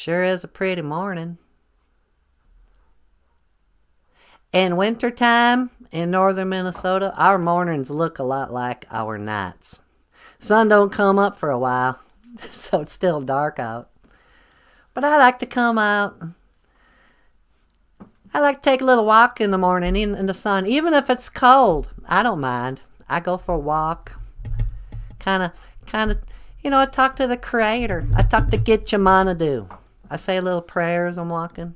Sure is a pretty morning. In wintertime in northern Minnesota, our mornings look a lot like our nights. Sun don't come up for a while, so it's still dark out. But I like to come out. I like to take a little walk in the morning in the sun, even if it's cold. I don't mind. I go for a walk. Kind of, I talk to the Creator. I talk to Gitchamanadu. I say a little prayer as I'm walking.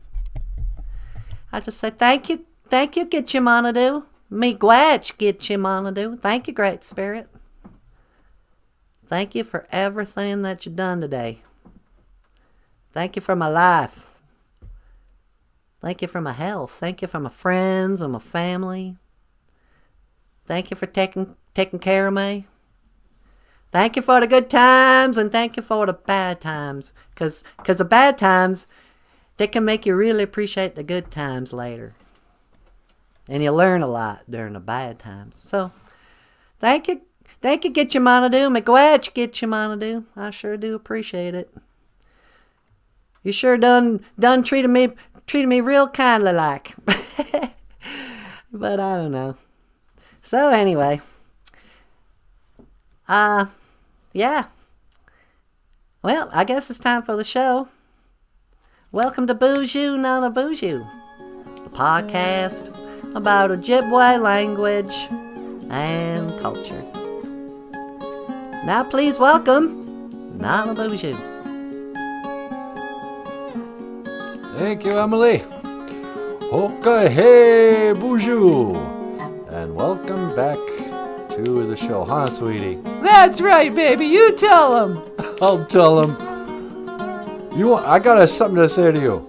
I just say, thank you, Gitchamanadu. Miigwech, Gitchamanadu. Thank you, Great Spirit. Thank you for everything that you've done today. Thank you for my life. Thank you for my health. Thank you for my friends and my family. Thank you for taking care of me. Thank you for the good times and thank you for the bad times. Because the bad times, they can make you really appreciate the good times later. And you learn a lot during the bad times. So, thank you, Gitchamanadu. Miigwech, Gitchamanadu. I sure do appreciate it. You sure done treated me real kindly like. But I don't know. So anyway. Yeah. Well, I guess it's time for the show. Welcome to BOOZHOO NANABOOZHOO, the podcast about Ojibwe language and culture. Now please welcome NANABOOZHOO. Thank you, Emily. Okay, hey, BOOZHOO. And welcome back to the show, huh, sweetie? That's right, baby. You tell him. I'll tell him. I got something to say to you.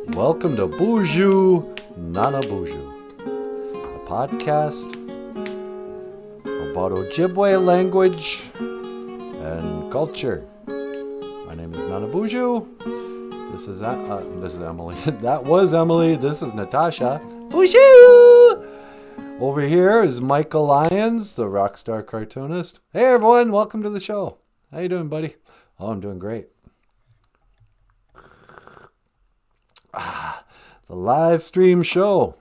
Welcome to BOOZHOO NANABOOZHOO, a podcast about Ojibwe language and culture. My name is NANABOOZHOO. This is Emily. That was Emily. This is Natasha. BOOZHOO! Over here is Michael Lyons, the rock star cartoonist. Hey everyone, welcome to the show. How you doing, buddy? Oh, I'm doing great. The live stream show.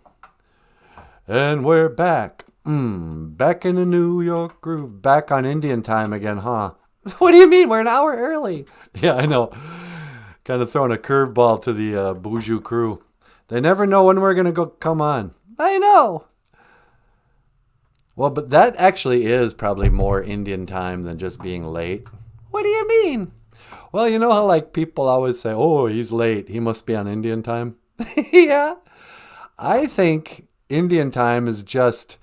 And we're back. Back in the New York groove. Back on Indian time again, huh? What do you mean? We're an hour early. Yeah, I know. Kind of throwing a curveball to the BOOZHOO crew. They never know when we're going to come on. I know. Well, but that actually is probably more Indian time than just being late. What do you mean? Well, you know how like people always say, oh, he's late. He must be on Indian time. Yeah. I think Indian time is just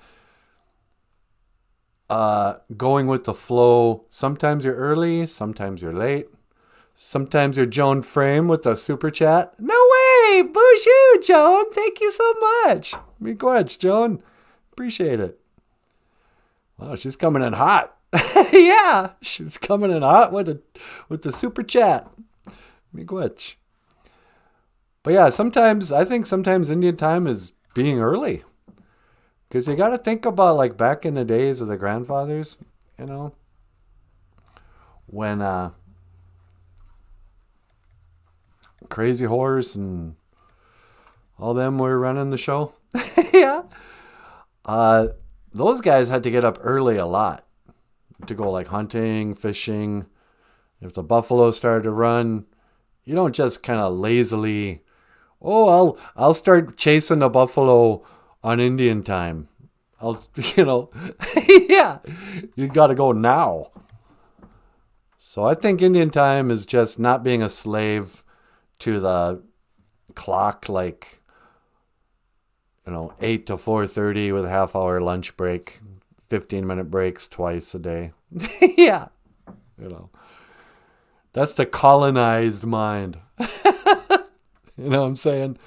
going with the flow. Sometimes you're early. Sometimes you're late. Sometimes you're Joan Frame with a super chat. No way! BOOZHOO, Joan! Thank you so much. Miigwech, Joan. Appreciate it. Wow, she's coming in hot. Yeah, she's coming in hot with the super chat. Miigwech. But yeah, I think sometimes Indian time is being early. Because you got to think about like back in the days of the grandfathers, you know, when Crazy Horse and all them were running the show. Yeah. Those guys had to get up early a lot to go like hunting, fishing. If the buffalo started to run, you don't just kind of lazily, I'll start chasing the buffalo on Indian time. Yeah, you got to go now. So I think Indian time is just not being a slave to the clock, like, 8 to 4:30 with a half-hour lunch break, 15-minute breaks twice a day. Yeah. That's the colonized mind. You know what I'm saying?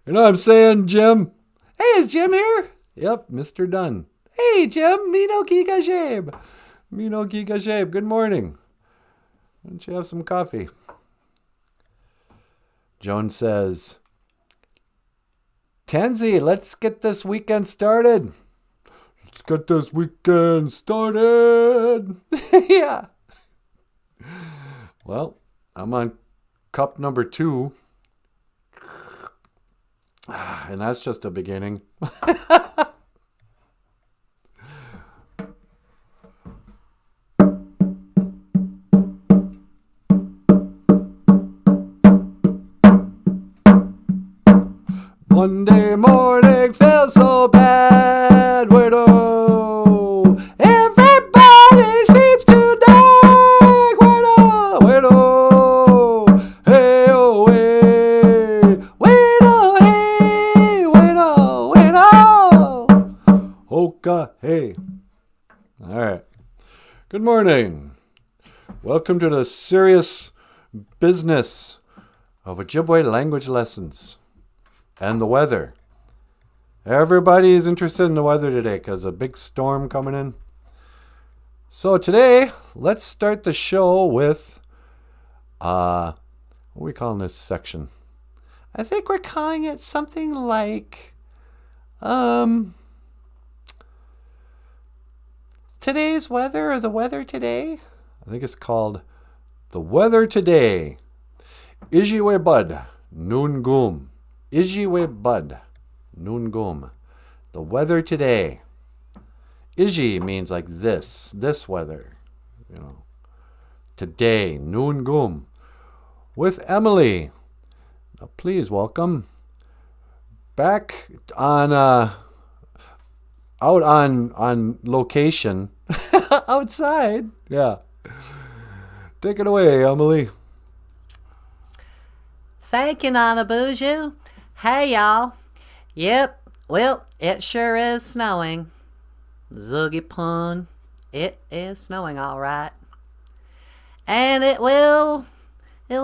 You know what I'm saying, Jim? Hey, is Jim here? Yep, Mr. Dunn. Hey, Jim. Mino Gigajeb. Mino Gigajeb. Good morning. Why don't you have some coffee? Joan says, Tansy, let's get this weekend started. Let's get this weekend started. Yeah. Well, I'm on cup number 2. And that's just a beginning. Monday morning feels so bad, widow. Everybody seems to nag, widow, widow. Hey, oh, hey, widow, hey, widow, widow. Hoka, hey. All right. Good morning. Welcome to the serious business of Ojibwe language lessons. And the weather. Everybody is interested in the weather today because a big storm coming in. So today, let's start the show with, what are we calling this section? I think we're calling it something like, today's weather or the weather today? I think it's called the weather today. IZHIWEBAD, NOONGOOM. IZHIWEBAD, NOONGOOM. The weather today. Izhi means like this weather. You know. Today, NOONGOOM. With Emily. Now please welcome. Back on out on location. Outside. Yeah. Take it away, Emily. Thank you, NOONGOOM. Hey, y'all. Yep, well, it sure is snowing. Zoogie Pun, it is snowing all right. And it'll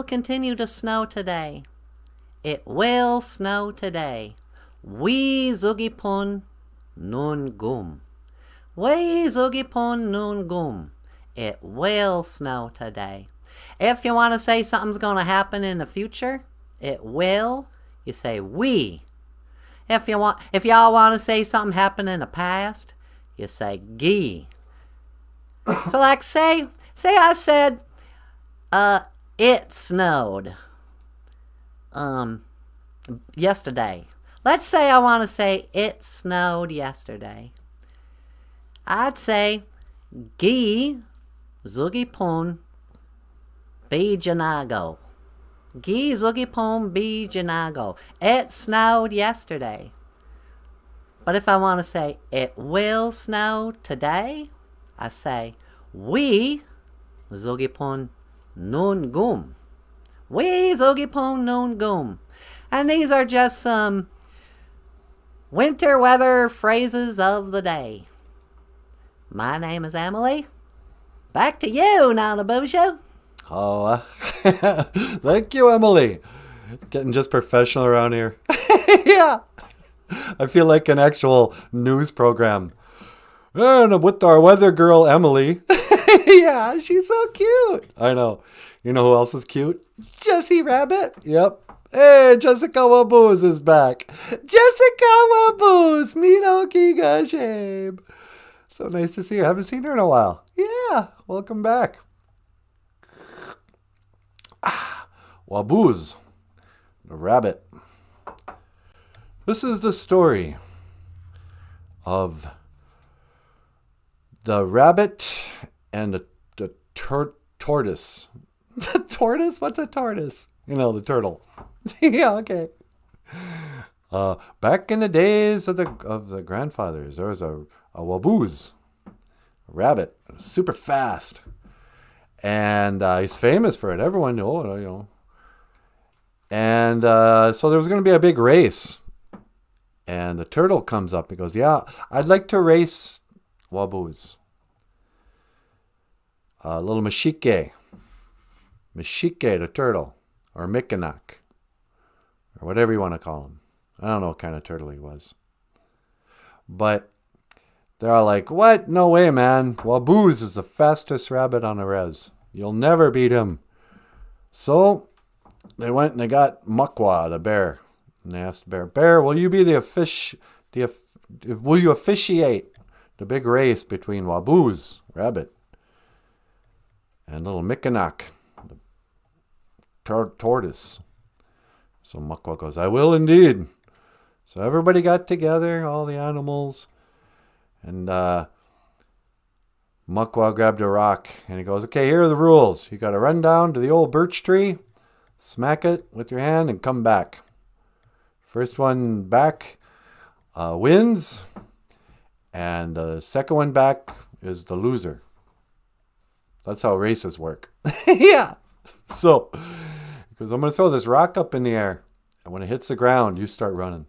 continue to snow today. It will snow today. We Zoogie Pun NOONGOOM. We Zoogie Pun NOONGOOM. It will snow today. If you want to say something's going to happen in the future, it will. You say we. If y'all want to say something happened in the past, you say gee. So like say I said it snowed yesterday. Let's say I want to say it snowed yesterday. I'd say gee Zoogie Pun Bijanago. Gi Zoogie Pun Bijanago. It snowed yesterday. But if I want to say it will snow today, I say we Zoogie Pun NOONGOOM. We Zoogie Pun NOONGOOM. And these are just some winter weather phrases of the day. My name is Emily. Back to you, NOONGOOM. Oh, thank you, Emily. Getting just professional around here. Yeah. I feel like an actual news program. And I'm with our weather girl, Emily. Yeah, she's so cute. I know. You know who else is cute? Jessie Rabbit. Yep. Hey, Jessica Waboos is back. Jessica Waboos. Mino Kiga Shabe. So nice to see you. I haven't seen her in a while. Yeah, welcome back. Waboos, the rabbit. This is the story of the rabbit and the tortoise. The tortoise? What's a tortoise? You know, the turtle. Yeah, okay. Back in the days of the grandfathers, there was a waboos, a rabbit, super fast. And he's famous for it. Everyone knows, you know. And so there was going to be a big race. And the turtle comes up. He goes, yeah, I'd like to race waboos. Little Mashike. Mashike, the turtle. Or Mikanak. Or whatever you want to call him. I don't know what kind of turtle he was. But they're all like, what? No way, man. Waboos is the fastest rabbit on the res. You'll never beat him. So they went and they got Mukwa, the bear. And they asked the bear, Bear, will you be will you officiate the big race between Waboos, rabbit, and little Mikanak, the tortoise. So Mukwa goes, I will indeed. So everybody got together, all the animals, and Mukwa grabbed a rock, and he goes, okay, here are the rules. You got to run down to the old birch tree, smack it with your hand, and come back. First one back wins, and the second one back is the loser. That's how races work. Yeah. So, because I'm going to throw this rock up in the air, and when it hits the ground, you start running.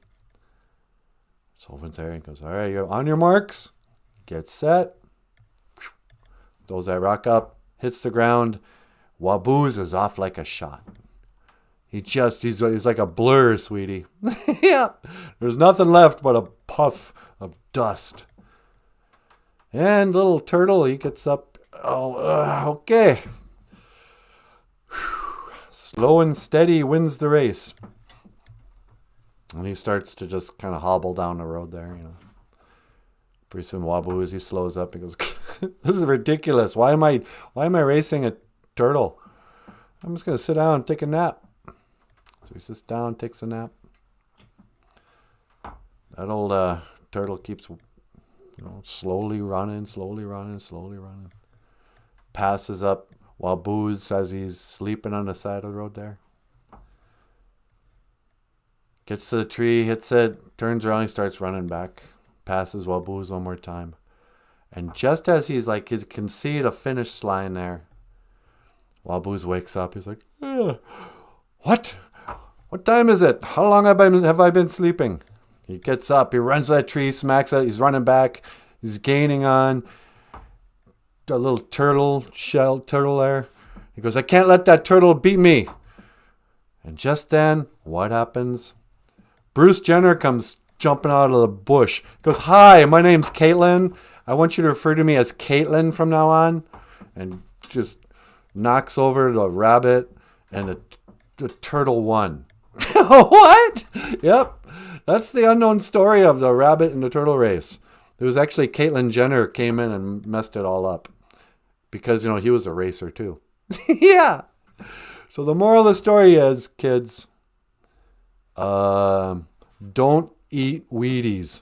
So Owen's there and goes, all right, you're on your marks, get set. Throws that rock up, hits the ground. Wabooz is off like a shot. He's like a blur, sweetie. Yeah. There's nothing left but a puff of dust. And little turtle, he gets up. Okay. Slow and steady wins the race. And he starts to just kind of hobble down the road there, you know. Pretty soon Wabooz, he slows up and goes, this is ridiculous. Why am I racing a turtle? I'm just going to sit down and take a nap. So he sits down, takes a nap. That old turtle keeps, slowly running. Passes up Wabooz as he's sleeping on the side of the road there. Gets to the tree, hits it, turns around, he starts running back. Passes Wabooz one more time. And just as he can see the finish line there, Wabooz wakes up. He's like, what? What time is it? How long have I been sleeping? He gets up, he runs to that tree, smacks it, he's running back, he's gaining on the little turtle there. He goes, I can't let that turtle beat me. And just then, what happens? Bruce Jenner comes jumping out of the bush. He goes, hi, my name's Caitlin. I want you to refer to me as Caitlin from now on. And just knocks over the rabbit, and the turtle won. What? Yep. That's the unknown story of the rabbit and the turtle race. It was actually Caitlyn Jenner came in and messed it all up. Because, he was a racer too. Yeah. So the moral of the story is, kids, don't eat Wheaties.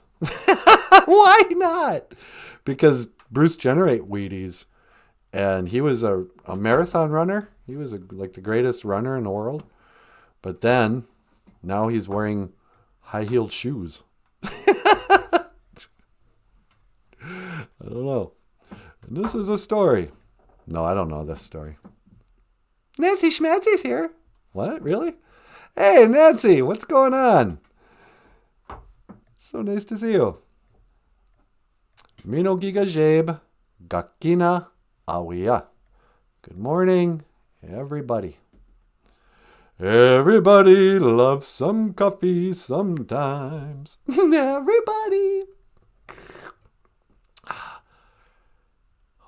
Why not? Because Bruce Jenner ate Wheaties, and he was a marathon runner. He was like the greatest runner in the world. But then, now he's wearing high-heeled shoes. I don't know. And this is a story. No, I don't know this story. Nancy Schmancy's here. What? Really? Hey, Nancy, what's going on? So nice to see you. Mino giga jebe, gakina awiya. Good morning, everybody. Everybody loves some coffee sometimes. Everybody.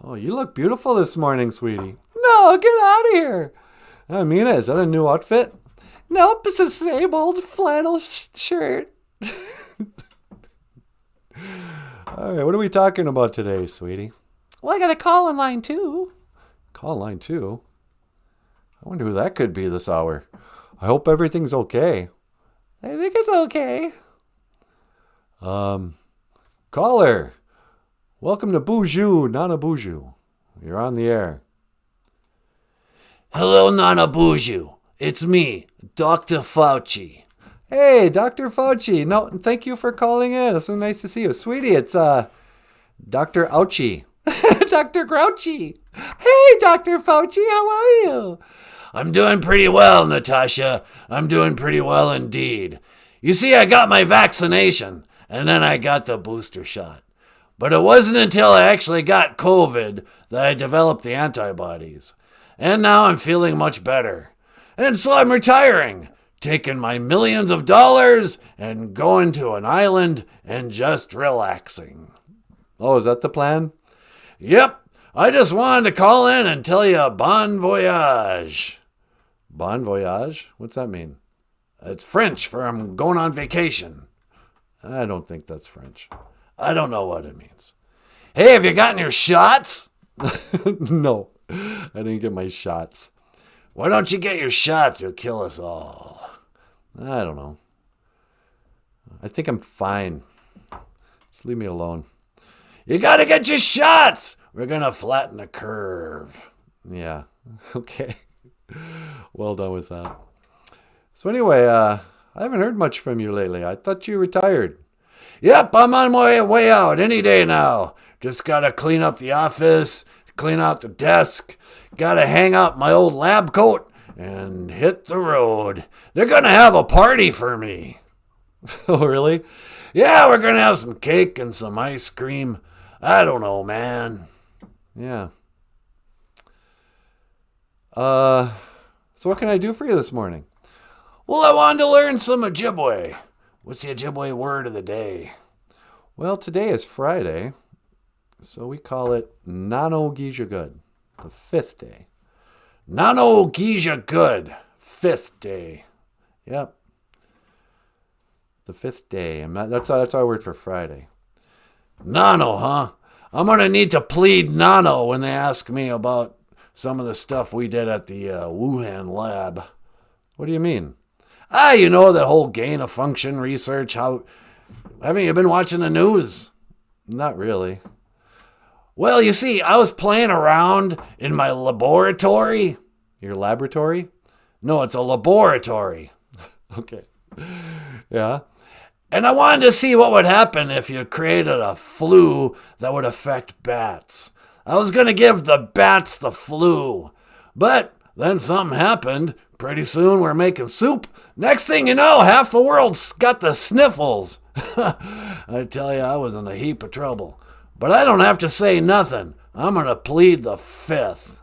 Oh, you look beautiful this morning, sweetie. No, get out of here. Mina, is that a new outfit? Nope, it's the same old flannel shirt. All right, what are we talking about today, sweetie? Well, I got a call in line too. Call line 2? I wonder who that could be this hour. I hope everything's okay. I think it's okay. Caller, welcome to BOOZHOO NANABOOZHOO. You're on the air. Hello, NANABOOZHOO. It's me, Dr. Fauci. Hey, Dr. Fauci. No, thank you for calling in. It's so nice to see you. Sweetie, it's Dr. Ouchie. Dr. Grouchy. Hey, Dr. Fauci, how are you? I'm doing pretty well, Natasha. I'm doing pretty well indeed. You see, I got my vaccination, and then I got the booster shot. But it wasn't until I actually got COVID that I developed the antibodies. And now I'm feeling much better. And so I'm retiring, taking my millions of dollars and going to an island and just relaxing. Oh, is that the plan? Yep, I just wanted to call in and tell you bon voyage. Bon voyage? What's that mean? It's French for I'm going on vacation. I don't think that's French. I don't know what it means. Hey, have you gotten your shots? No, I didn't get my shots. Why don't you get your shots? You'll kill us all. I don't know. I think I'm fine. Just leave me alone. You gotta get your shots. We're gonna flatten the curve. Yeah. Okay. Well done with that. So anyway, I haven't heard much from you lately. I thought you retired. Yep, I'm on my way out any day now. Just gotta clean up the office, clean out the desk, gotta hang up my old lab coat, and hit the road. They're gonna have a party for me. Oh, really? Yeah, we're gonna have some cake and some ice cream. I don't know, man. Yeah. So what can I do for you this morning? Well, I wanted to learn some Ojibwe. What's the Ojibwe word of the day? Well, today is Friday, so we call it NOONGOOM, the 5th day. NOONGOOM, 5th day. Yep. The 5th day, and that's our word for Friday. Nano, huh? I'm going to need to plead nano when they ask me about some of the stuff we did at the Wuhan lab. What do you mean? You know, that whole gain of function research. Haven't you been watching the news? Not really. Well, you see, I was playing around in my laboratory. Your laboratory? No, it's a laboratory. Okay. Yeah. And I wanted to see what would happen if you created a flu that would affect bats. I was going to give the bats the flu. But then something happened. Pretty soon we're making soup. Next thing you know, half the world's got the sniffles. I tell you, I was in a heap of trouble. But I don't have to say nothing. I'm going to plead the 5th.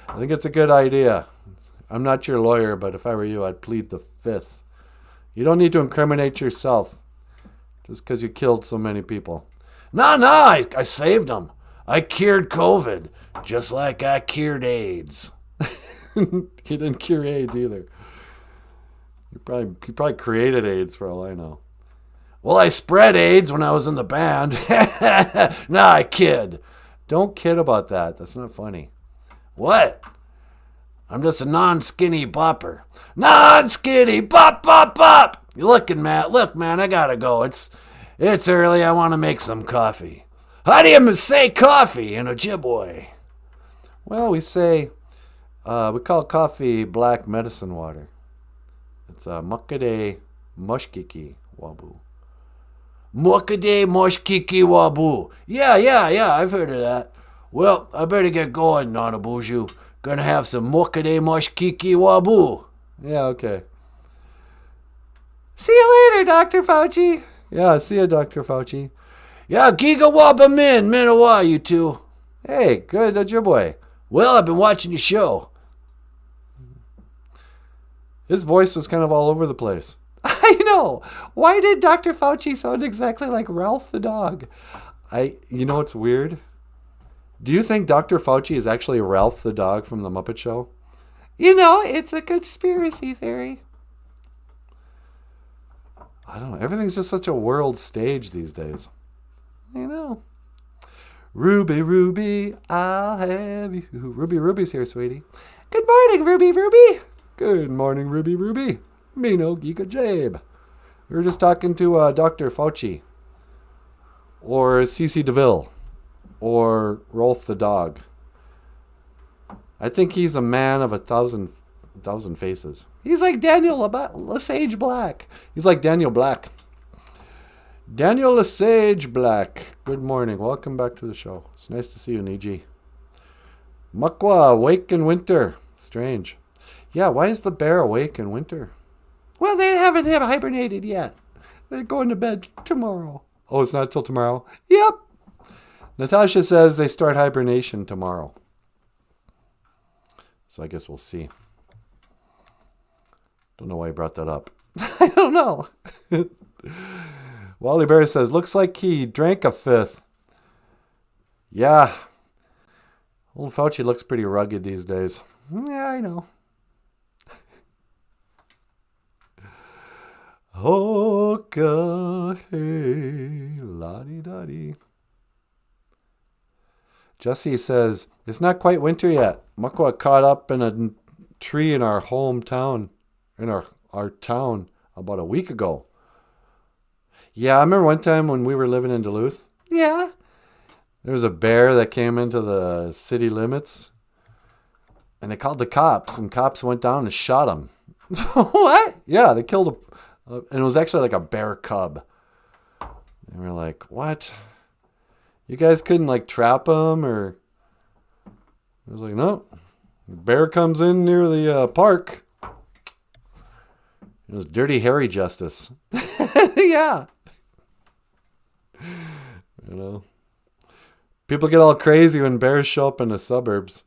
I think it's a good idea. I'm not your lawyer, but if I were you, I'd plead the 5th. You don't need to incriminate yourself just because you killed so many people. No, I saved them. I cured COVID, just like I cured AIDS. You didn't cure AIDS either. You probably created AIDS for all I know. Well, I spread AIDS when I was in the band. Nah, I kid. Don't kid about that. That's not funny. What? I'm just a non-skinny bopper. Non-skinny bop, bop, bop. You looking, Matt? Look, man, I gotta go. It's early. I want to make some coffee. How do you say coffee in Ojibwe? Well, we call coffee black medicine water. It's Muckade Mushkiki Wabu. Muckade Mushkiki Wabu. Yeah, I've heard of that. Well, I better get going, NOONGOOM. Gonna have some Muckade Mushkiki Wabu. Yeah, okay. See you later, Dr. Fauci. Yeah, see you, Dr. Fauci. Yeah, Giga Waba Min, Minawa, you two. Hey, good, Ojibwe. Well, I've been watching your show. His voice was kind of all over the place. I know. Why did Dr. Fauci sound exactly like Ralph the dog? You know what's weird? Do you think Dr. Fauci is actually Ralph the dog from The Muppet Show? You know, it's a conspiracy theory. I don't know. Everything's just such a world stage these days. I know. Ruby, Ruby, I'll have you. Ruby's here, sweetie. Good morning, Ruby. Good morning, Ruby. Me no Giga Jabe. We were just talking to Dr. Fauci. Or CC DeVille. Or Rolf the dog. I think he's a man of a thousand faces. He's like Daniel Lesage Black. He's like Daniel Black. Daniel Lesage Black. Good morning. Welcome back to the show. It's nice to see you, Niji. Mukwa, awake in winter. Strange. Yeah, why is the bear awake in winter? Well, they haven't hibernated yet. They're going to bed tomorrow. Oh, it's not till tomorrow? Yep. Natasha says they start hibernation tomorrow. So I guess we'll see. Don't know why he brought that up. I don't know. Wally Bear says, looks like he drank a 5th. Yeah. Old Fauci looks pretty rugged these days. Yeah, I know. Hoka, hey, la-di-da-di. Jesse says, it's not quite winter yet. Mukwa caught up in tree in our hometown, in our town about a week ago. Yeah, I remember one time when we were living in Duluth. Yeah. There was a bear that came into the city limits. And they called the cops. And cops went down and shot him. What? Yeah, they killed and it was actually like a bear cub. And we're like, what? You guys couldn't like trap him or... I was like, no. The bear comes in near the park. It was Dirty Harry justice. Yeah. You know, people get all crazy when bears show up in the suburbs.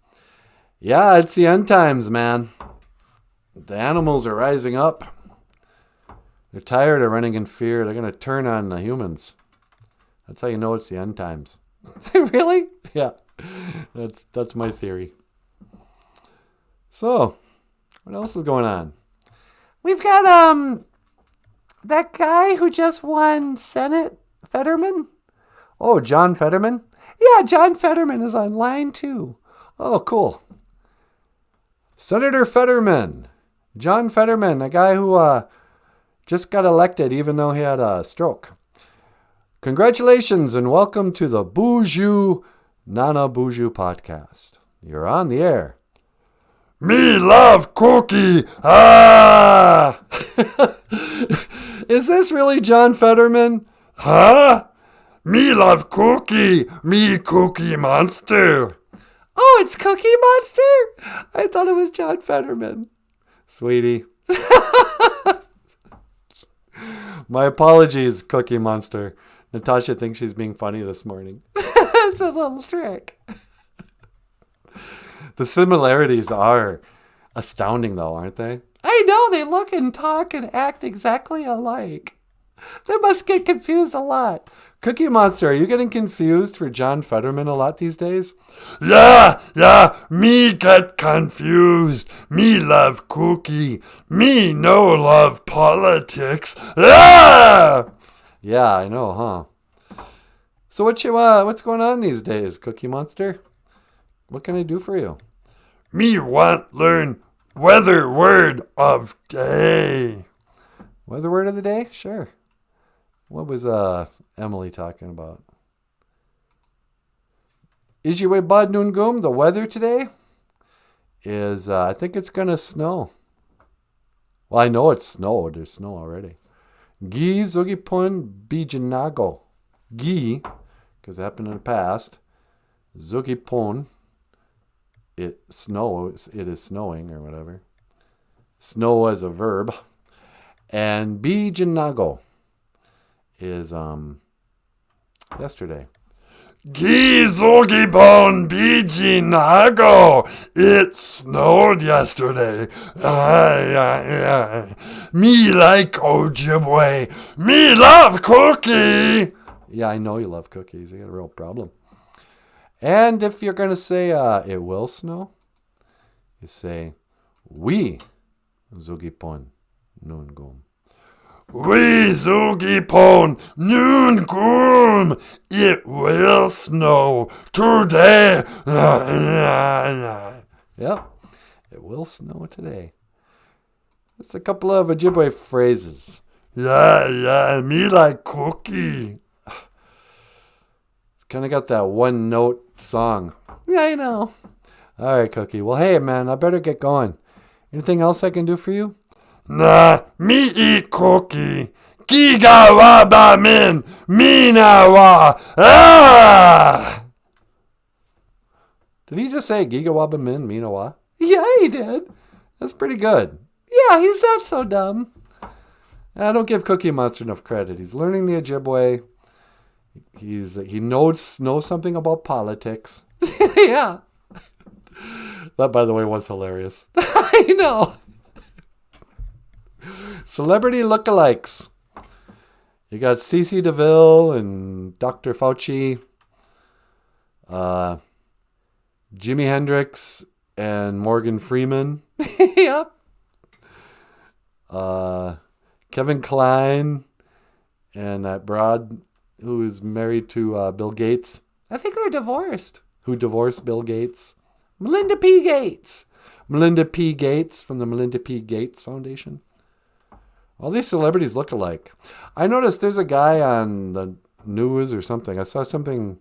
Yeah, it's the end times, man. The animals are rising up. They're tired of running in fear. They're going to turn on the humans. That's how you know it's the end times. Really? Yeah, that's my theory. So, what else is going on? We've got that guy who just won Senate, Fetterman. Oh, John Fetterman? Yeah, John Fetterman is on line 2. Oh, cool. Senator Fetterman. John Fetterman, a guy who just got elected even though he had a stroke. Congratulations and welcome to the BOOZHOO NANABOOZHOO podcast. You're on the air. Me love cookie. Ah! Is this really John Fetterman? Huh? Me love cookie. Me cookie monster. Oh, it's Cookie Monster? I thought it was John Fetterman. Sweetie. My apologies, Cookie Monster. Natasha thinks she's being funny this morning. It's a little trick. The similarities are astounding, though, aren't they? I know, they look and talk and act exactly alike. They must get confused a lot. Cookie Monster, are you getting confused for John Fetterman a lot these days? Yeah, me get confused. Me love cookie. Me no love politics. Ah! Yeah, I know, huh? So what's going on these days, Cookie Monster? What can I do for you? Me want learn weather word of day. Weather word of the day? Sure. What was Emily talking about? IZHIWEBAD NOONGOOM, the weather today is, I think it's going to snow. Well, I know it's snowed. There's snow already. Gi zugipun bijinago. Gi, because it happened in the past. Zugipun, it is snowing or whatever. Snow as a verb. And bijinago is yesterday. Gizogibon bijinago. It snowed yesterday. Me like Ojibwe. Me love cookie. Yeah, I know you love cookies. You got a real problem. And if you're going to say it will snow, you say, we zugipon noongoom. We zugipon noongoom. It will snow today. Yep, it will snow today. That's a couple of Ojibwe phrases. Yeah, me like cookie. Kind of got that one note song. Yeah, I know. All right, Cookie. Well, hey, man, I better get going. Anything else I can do for you? Nah, me eat cookie. Giga waba min, minawa. Ah! Did he just say Gigawaba Min Minawa? Yeah, he did. That's pretty good. Yeah, he's not so dumb. I don't give Cookie Monster enough credit. He's learning the Ojibwe. He knows something about politics. Yeah. That, by the way, was hilarious. I know. Celebrity lookalikes. You got Cece DeVille and Dr. Fauci. Jimi Hendrix and Morgan Freeman. Yep. Kevin Kline and that broad who is married to Bill Gates. I think they're divorced. Who divorced Bill Gates? Melinda P. Gates. Melinda P. Gates from the Melinda P. Gates Foundation. All these celebrities look alike. I noticed there's a guy on the news or something. I saw something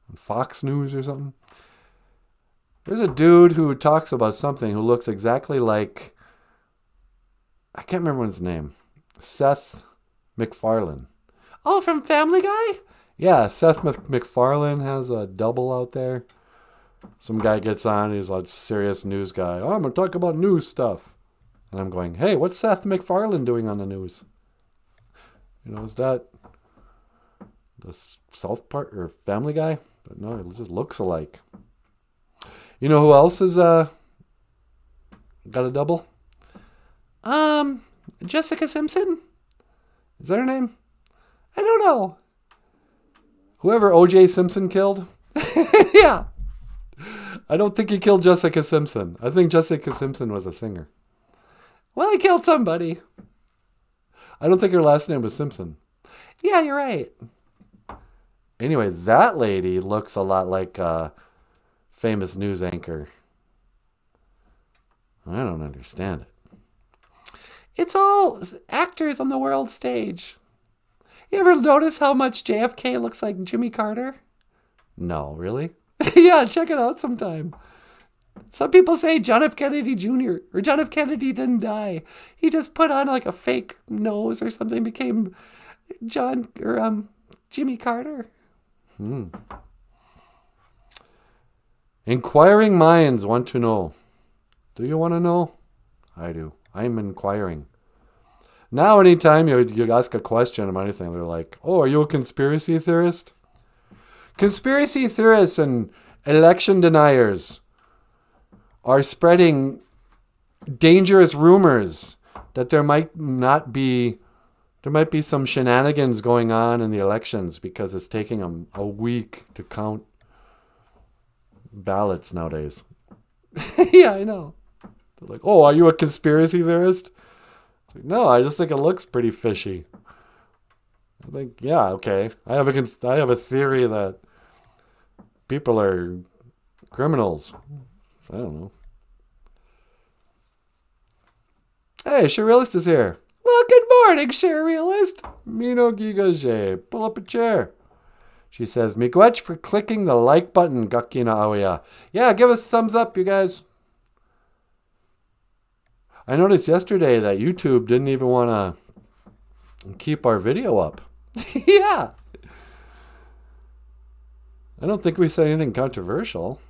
on Fox News or something. There's a dude who talks about something who looks exactly like, I can't remember his name, Seth MacFarlane. Oh, from Family Guy? Yeah, Seth MacFarlane has a double out there. Some guy gets on, he's a serious news guy. Oh, I'm going to talk about news stuff. And I'm going, hey, what's Seth MacFarlane doing on the news? You know, is that the South Park or Family Guy? But no, it just looks alike. You know who else is got a double? Jessica Simpson? Is that her name? I don't know. Whoever O.J. Simpson killed? Yeah. I don't think he killed Jessica Simpson. I think Jessica Simpson was a singer. Well, he killed somebody. I don't think her last name was Simpson. Yeah, you're right. Anyway, that lady looks a lot like a famous news anchor. I don't understand it. It's all actors on the world stage. You ever notice how much JFK looks like Jimmy Carter? No, really? Yeah, check it out sometime. Some people say John F. Kennedy Jr. or John F. Kennedy didn't die. He just put on like a fake nose or something, became Jimmy Carter. Inquiring minds want to know. Do you want to know? I do. I'm inquiring. Now, anytime you ask a question about anything, they're like, oh, are you a conspiracy theorist? Conspiracy theorists and election deniers are spreading dangerous rumors that there might be some shenanigans going on in the elections because it's taking them a week to count ballots nowadays. Yeah, I know. They're like, oh, are you a conspiracy theorist? It's like, no, I just think it looks pretty fishy. I think, yeah, okay. I have a theory that people are criminals. I don't know. Hey, Surrealist is here. Well, good morning, Surrealist. Mino Gigaje. Pull up a chair. She says, Miigwech for clicking the like button, Gakina Aoya. Yeah, give us a thumbs up, you guys. I noticed yesterday that YouTube didn't even want to keep our video up. Yeah. I don't think we said anything controversial.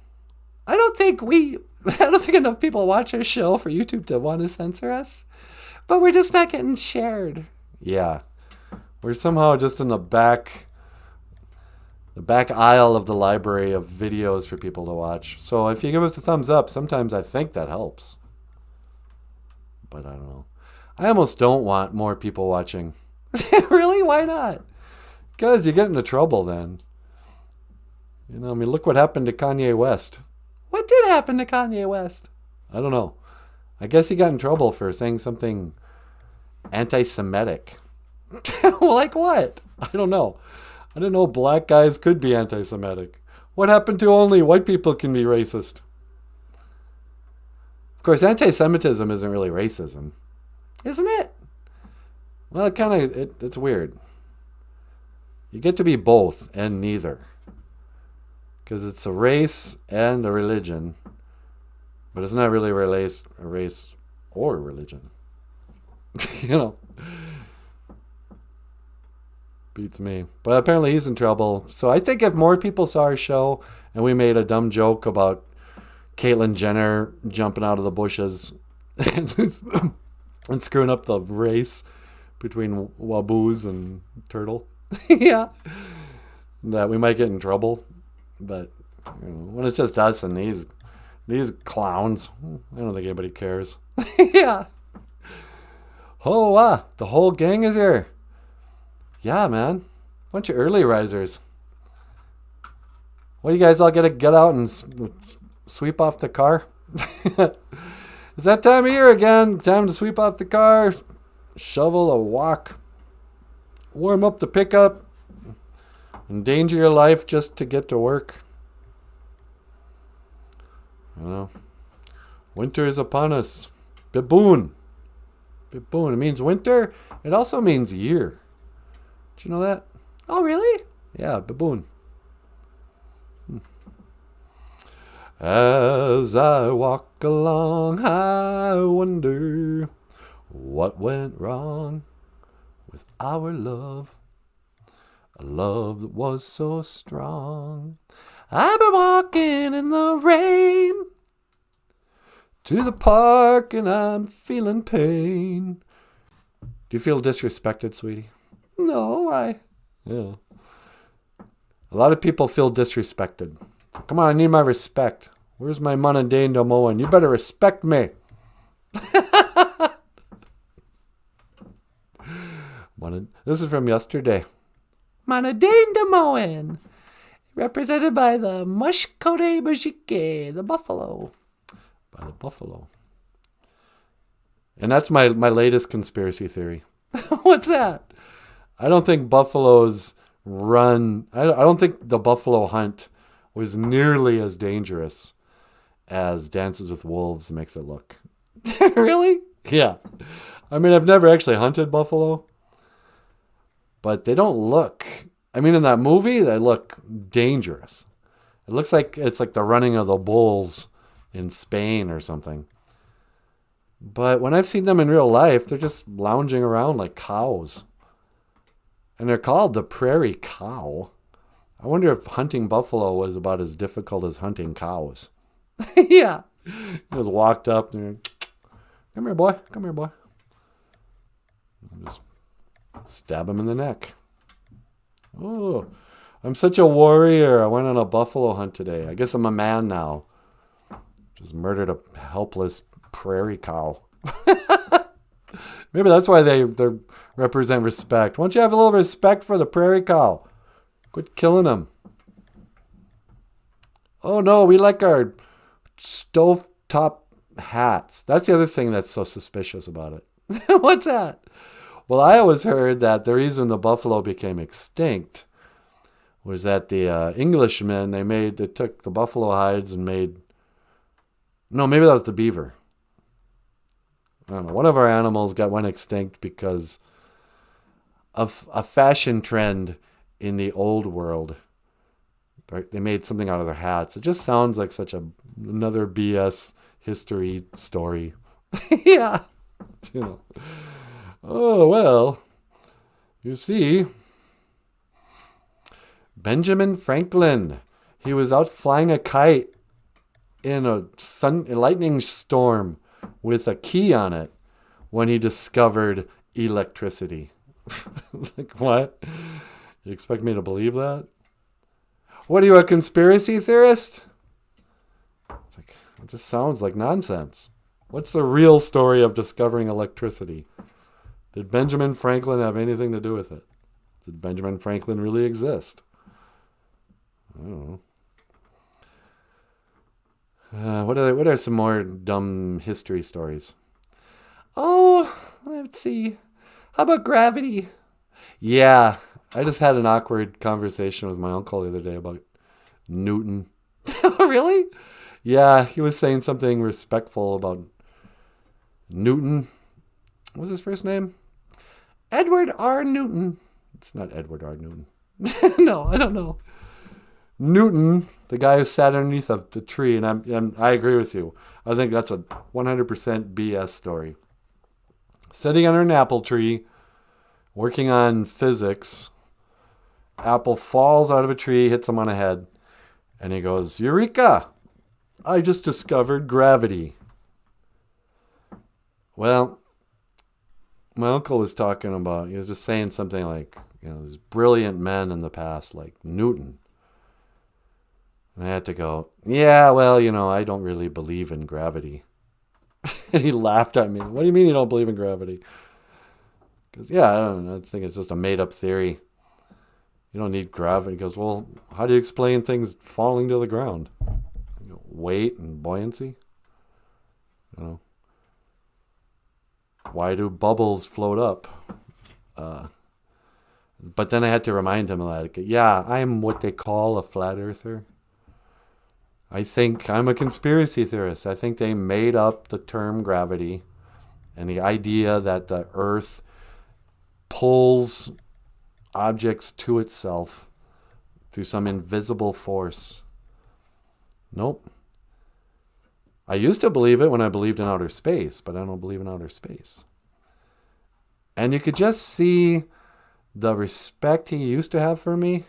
I don't think enough people watch our show for YouTube to want to censor us. But we're just not getting shared. Yeah. We're somehow just in the back aisle of the library of videos for people to watch. So if you give us a thumbs up, sometimes I think that helps. But I don't know. I almost don't want more people watching. Really? Why not? Because you get into trouble then. You know, I mean, look what happened to Kanye West. What did happen to Kanye West? I don't know. I guess he got in trouble for saying something anti-Semitic. Like what? I don't know. I didn't know black guys could be anti-Semitic. What happened to only white people can be racist? Of course, anti-Semitism isn't really racism. Isn't it? Well, it's weird. You get to be both and neither. Because it's a race and a religion. But it's not really a race or a religion. You know. Beats me. But apparently he's in trouble. So I think if more people saw our show and we made a dumb joke about Caitlyn Jenner jumping out of the bushes and screwing up the race between Waboos and Turtle. Yeah. That we might get in trouble. But you know, when it's just us and these clowns, I don't think anybody cares. Yeah. Oh, the whole gang is here. Yeah, man. Bunch of early risers. What do you guys all get out and sweep off the car? It's that time of year again. Time to sweep off the car, shovel a walk, warm up the pickup, endanger your life just to get to work. You know. Winter is upon us. Baboon. Baboon. It means winter. It also means year. Did you know that? Oh, really? Yeah, baboon. As I walk along, I wonder what went wrong with our love. A love that was so strong. I've been walking in the rain to the park and I'm feeling pain. Do you feel disrespected, sweetie? No, Yeah. A lot of people feel disrespected. Come on, I need my respect. Where's my Manadane Domoan? You better respect me. This is from yesterday. Manadane Domoan, represented by the Mushkote Bajike, the buffalo. By the buffalo. And that's my latest conspiracy theory. What's that? I don't think buffaloes run. I don't think the buffalo hunt was nearly as dangerous as Dances with Wolves makes it look. Really? Yeah. I mean, I've never actually hunted buffalo, but they don't look. I mean, in that movie, they look dangerous. It looks like it's like the running of the bulls in Spain or something. But when I've seen them in real life, they're just lounging around like cows. And they're called the prairie cow. I wonder if hunting buffalo was about as difficult as hunting cows. Yeah. He just walked up and, come here, boy. Come here, boy. And just stab him in the neck. Oh, I'm such a warrior. I went on a buffalo hunt today. I guess I'm a man now. Just murdered a helpless prairie cow. Maybe that's why they represent respect. Why don't you have a little respect for the prairie cow? Quit killing them. Oh no, we like our stovetop hats. That's the other thing that's so suspicious about it. What's that? Well, I always heard that the reason the buffalo became extinct was that the Englishmen, they took the buffalo hides and no, maybe that was the beaver. I don't know. One of our animals went extinct because of a fashion trend in the old world. They made something out of their hats. It just sounds like another BS history story. Yeah. You know. Oh, well, you see, Benjamin Franklin, he was out flying a kite in a lightning storm with a key on it when he discovered electricity. Like, what? You expect me to believe that? What are you, a conspiracy theorist? It's like, it just sounds like nonsense. What's the real story of discovering electricity? Did Benjamin Franklin have anything to do with it? Did Benjamin Franklin really exist? I don't know. What are some more dumb history stories? Oh, let's see. How about gravity? Yeah, I just had an awkward conversation with my uncle the other day about Newton. Really? Yeah, he was saying something respectful about Newton. What was his first name? Edward R. Newton. It's not Edward R. Newton. No, I don't know. Newton, the guy who sat underneath the tree, and I agree with you. I think that's a 100% BS story. Sitting under an apple tree, working on physics, apple falls out of a tree, hits him on the head, and he goes, "Eureka! I just discovered gravity." Well, my uncle was he was just saying something like, there's brilliant men in the past, like Newton. And I had to go, yeah, well, I don't really believe in gravity. And he laughed at me. What do you mean you don't believe in gravity? Because, I don't know. I think it's just a made-up theory. You don't need gravity. He goes, well, how do you explain things falling to the ground? Weight and buoyancy? Why do bubbles float up? But then I had to remind him, I'm what they call a flat earther. I think I'm a conspiracy theorist. I think they made up the term gravity and the idea that the Earth pulls objects to itself through some invisible force. Nope. I used to believe it when I believed in outer space, but I don't believe in outer space. And you could just see the respect he used to have for me,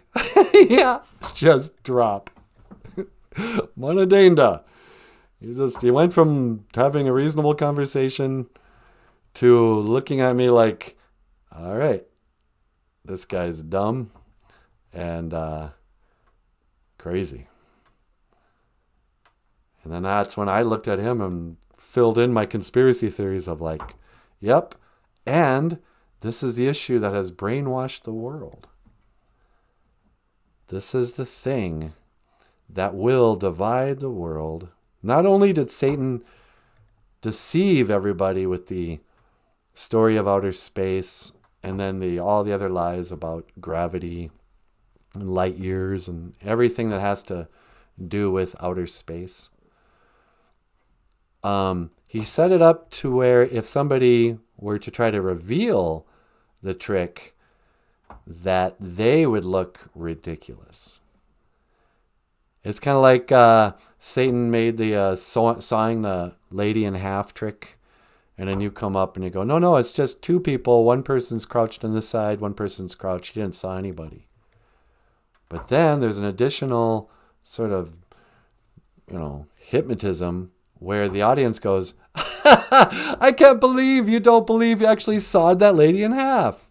yeah, just drop. Monadenda. He went from having a reasonable conversation to looking at me like, all right, this guy's dumb and crazy. And then that's when I looked at him and filled in my conspiracy theories of like, yep, and this is the issue that has brainwashed the world. This is the thing that will divide the world. Not only did Satan deceive everybody with the story of outer space and then all the other lies about gravity and light years and everything that has to do with outer space. He set it up to where if somebody were to try to reveal the trick, that they would look ridiculous. It's kind of like Satan made the sawing the lady in half trick. And then you come up and you go, no, it's just two people. One person's crouched on this side, one person's crouched. He didn't saw anybody. But then there's an additional sort of, hypnotism where the audience goes, I can't believe you don't believe you actually sawed that lady in half.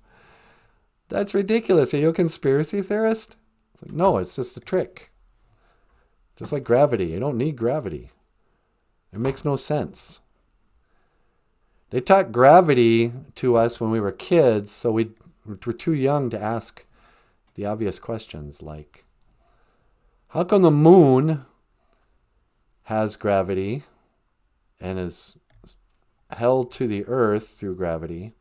That's ridiculous. Are you a conspiracy theorist? It's like, no, it's just a trick. Just like gravity. You don't need gravity. It makes no sense. They taught gravity to us when we were kids, so we were too young to ask the obvious questions like, how come the moon has gravity and is held to the earth through gravity,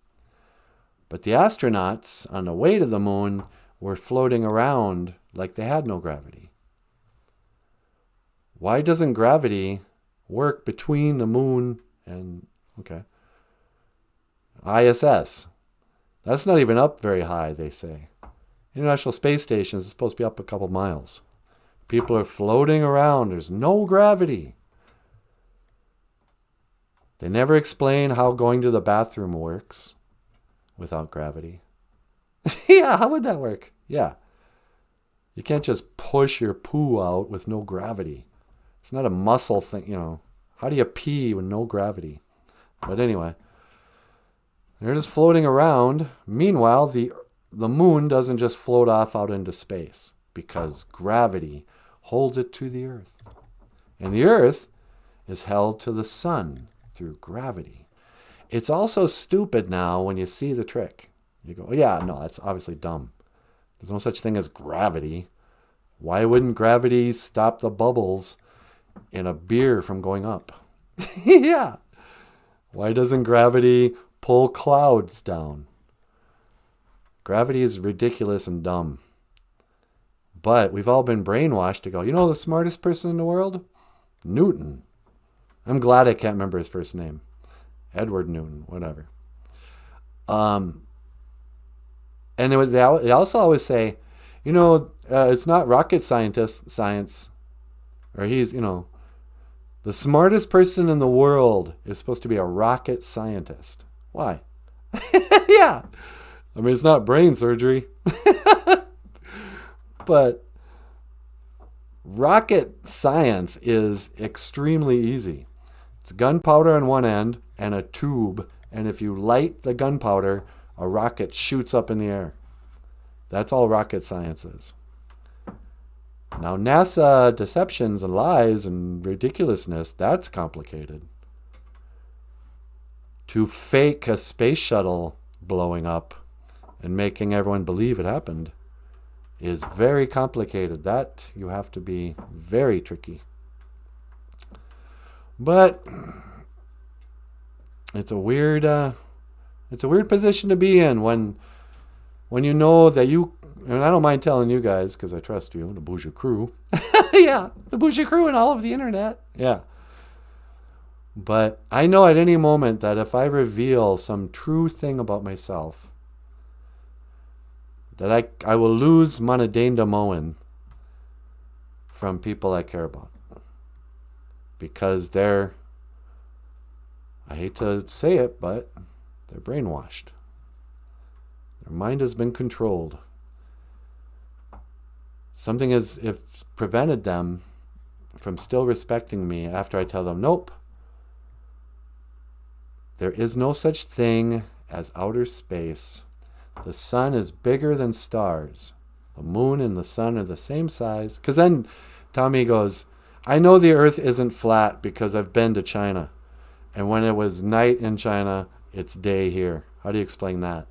but the astronauts on the way to the moon were floating around like they had no gravity? Why doesn't gravity work between the moon and, ISS? That's not even up very high, they say. International Space Station is supposed to be up a couple miles. People are floating around. There's no gravity. They never explain how going to the bathroom works without gravity. Yeah, how would that work? Yeah. You can't just push your poo out with no gravity. It's not a muscle thing, How do you pee with no gravity? But anyway, they're just floating around. Meanwhile, the moon doesn't just float off out into space because gravity holds it to the earth. And the earth is held to the sun through gravity. It's also stupid now when you see the trick. You go, oh, yeah, no, that's obviously dumb. There's no such thing as gravity. Why wouldn't gravity stop the bubbles in a beer from going up? Yeah. Why doesn't gravity pull clouds down? Gravity is ridiculous and dumb. But we've all been brainwashed to go, the smartest person in the world? Newton. I'm glad I can't remember his first name. Edward Newton, whatever. And they also always say, it's not rocket science. Or he's, the smartest person in the world is supposed to be a rocket scientist. Why? Yeah. I mean, it's not brain surgery. But rocket science is extremely easy. It's gunpowder on one end and a tube. And if you light the gunpowder, a rocket shoots up in the air. That's all rocket science is. Now, NASA deceptions and lies and ridiculousness, that's complicated. To fake a space shuttle blowing up and making everyone believe it happened is very complicated. That you have to be very tricky. But it's a weird position to be in when you know that you, and I don't mind telling you guys because I trust you, the BOOZHOO crew, Yeah, the BOOZHOO crew and all of the internet. Yeah. But I know at any moment that if I reveal some true thing about myself, that I will lose Manadainda Moen from people I care about. Because they're, I hate to say it, but they're brainwashed. Their mind has been controlled. Something has prevented them from still respecting me after I tell them, nope, there is no such thing as outer space. The sun is bigger than stars. The moon and the sun are the same size. Because then Tommy goes, I know the earth isn't flat because I've been to China. And when it was night in China, it's day here. How do you explain that?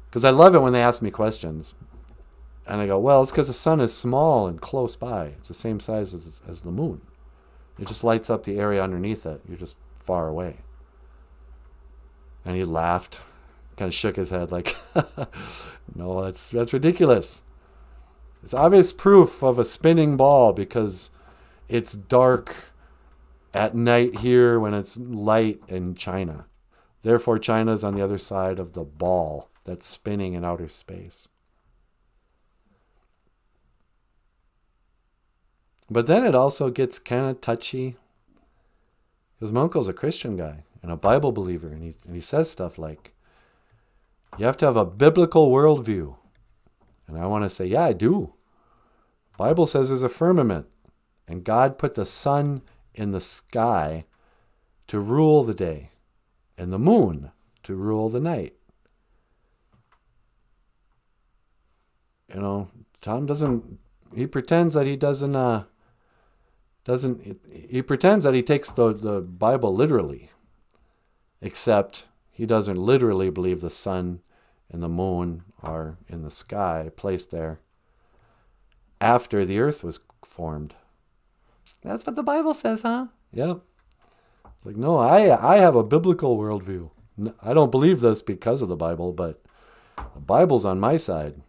Because I love it when they ask me questions. And I go, well, it's because the sun is small and close by. It's the same size as the moon. It just lights up the area underneath it. You're just far away. And he laughed, kind of shook his head like, no, that's ridiculous. It's obvious proof of a spinning ball because it's dark at night here when it's light in China. Therefore, China's on the other side of the ball that's spinning in outer space. But then it also gets kind of touchy. Because my uncle's a Christian guy and a Bible believer. And he says stuff like, you have to have a biblical worldview. And I want to say, yeah, I do. The Bible says there's a firmament. And God put the sun in the sky to rule the day. And the moon to rule the night. You know, Tom doesn't, he pretends that he he pretends that he takes the Bible literally, except he doesn't literally believe the sun and the moon are in the sky, placed there after the earth was formed. That's what the Bible says, huh? Yep. Like, no, I have a biblical worldview. I don't believe this because of the Bible, but the Bible's on my side.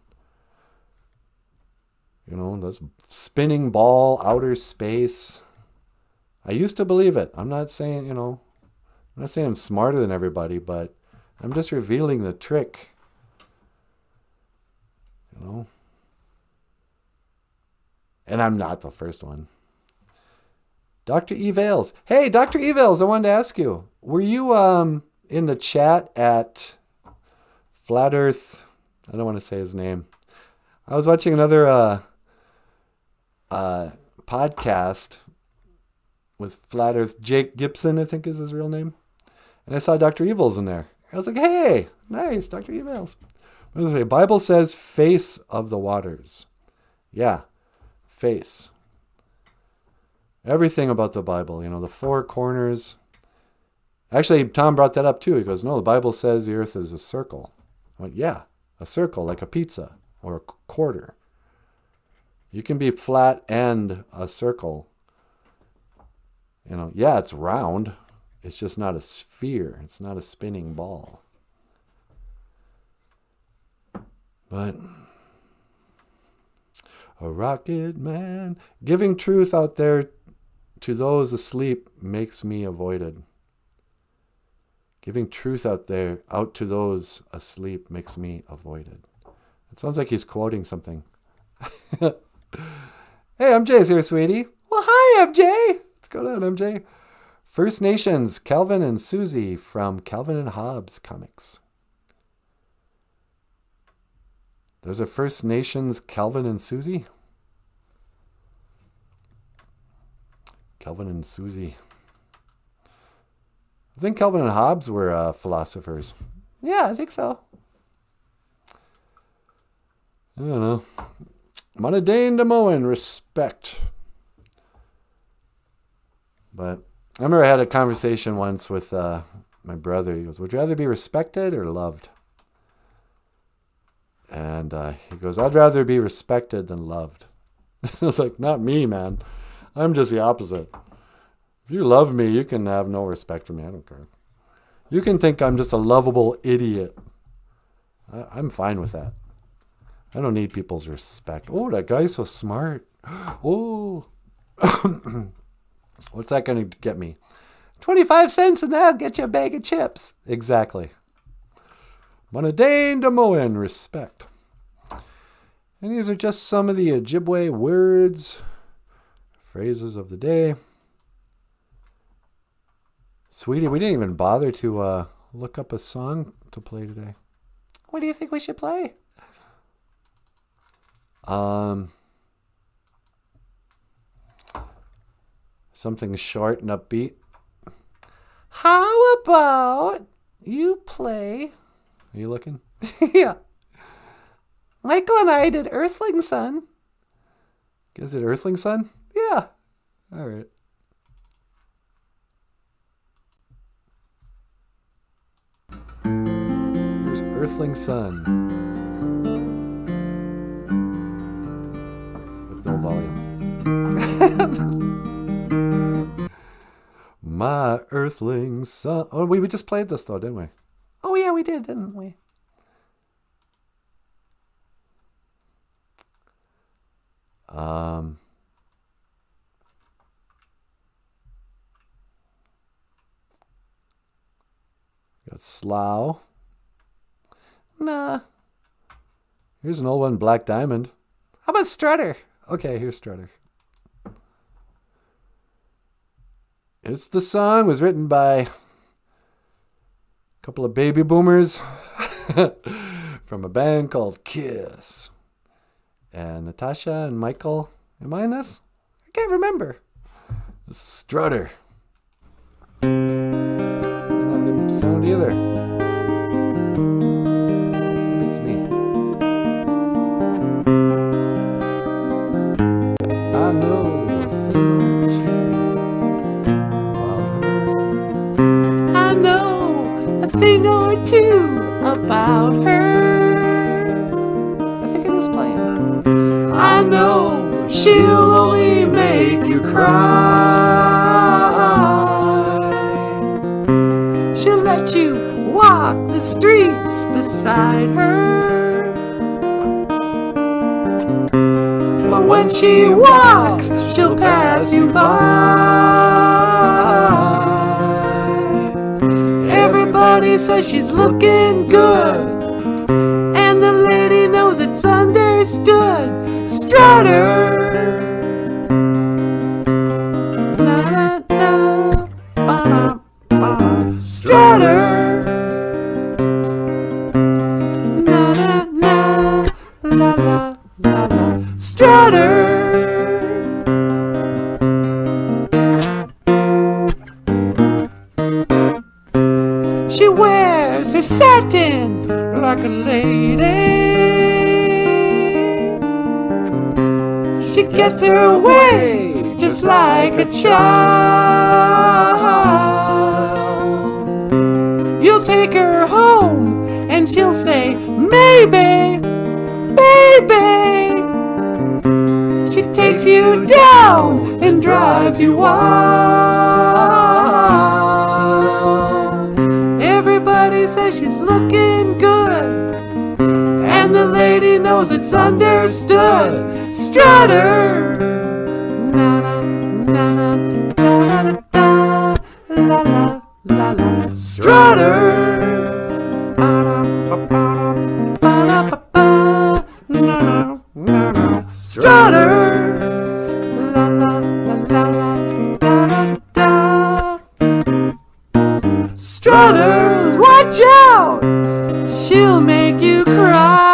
You know, this spinning ball, outer space. I used to believe it. I'm not saying, I'm not saying I'm smarter than everybody, but I'm just revealing the trick. And I'm not the first one. Dr. E. Vales. Hey, Dr. E. Vales, I wanted to ask you, were you in the chat at Flat Earth? I don't want to say his name. I was watching another podcast with Flat Earth. Jake Gibson, I think is his real name. And I saw Dr. Evils in there. I was like, hey, nice, Dr. Evils. The Bible says face of the waters. Yeah, face. Everything about the Bible, the four corners. Actually, Tom brought that up too. He goes, no, the Bible says the earth is a circle. I went, yeah, a circle, like a pizza or a quarter. You can be flat and a circle. Yeah, it's round. It's just not a sphere. It's not a spinning ball. But a rocket man, giving truth out there to those asleep makes me avoided. Giving truth out to those asleep makes me avoided. It sounds like he's quoting something. Hey, MJ's here, sweetie. Well, hi, MJ. What's going on, MJ? First Nations, Calvin and Susie from Calvin and Hobbes comics. There's a First Nations Calvin and Susie? Calvin and Susie. I think Calvin and Hobbes were philosophers. Yeah, I think so. I don't know. Manadainda Moen, respect. But I remember I had a conversation once with my brother. He goes, would you rather be respected or loved? And he goes, I'd rather be respected than loved. I was like, not me, man. I'm just the opposite. If you love me, you can have no respect for me. I don't care. You can think I'm just a lovable idiot. I'm fine with that. I don't need people's respect. Oh, that guy's so smart. Oh. What's that going to get me? 25 cents and that'll get you a bag of chips. Exactly. Monadain de Moen, respect. And these are just some of the Ojibwe words, phrases of the day. Sweetie, we didn't even bother to look up a song to play today. What do you think we should play? Something short and upbeat. How about you play? Are you looking? Yeah. Michael and I did Earthling Sun. You guys did Earthling Sun? Yeah. All right. Here's Earthling Sun. With no volume. My Earthling Sun. Oh, we just played this though, didn't we? Oh, yeah, we did, didn't we? Got Slough. Nah. Here's an old one, Black Diamond. How about Strutter? Okay, here's Strutter. It's the song was written by a couple of baby boomers from a band called Kiss. And Natasha and Michael. Am I in this? I can't remember. This is Strutter. Doesn't have any sound either. Maybe it's me. I know a thing or two. I know a thing or two about her. I think it is playing. I know she'll only make you cry. She'll let you walk the streets beside her. But when she walks, she'll pass you by. Everybody says she's looking good, and the lady knows it's understood. Strutter. Na, na, na, ba, ba. Strutter. Na, na, na, la, la, la, la. Strutter. She wears her satin like a lady. She gets her way just like a child. You'll take her home and she'll say, maybe, baby. She takes you down and drives you wild. Everybody says she's looking good, and the lady knows it's understood. Strutter. Na na na na na na na la la la la. Strutter. Ba-da-ba-ba-da-ba-da-ba-ba. Na na na na. Strutter. La la la la la da da da. Strutter, watch out! She'll make you cry.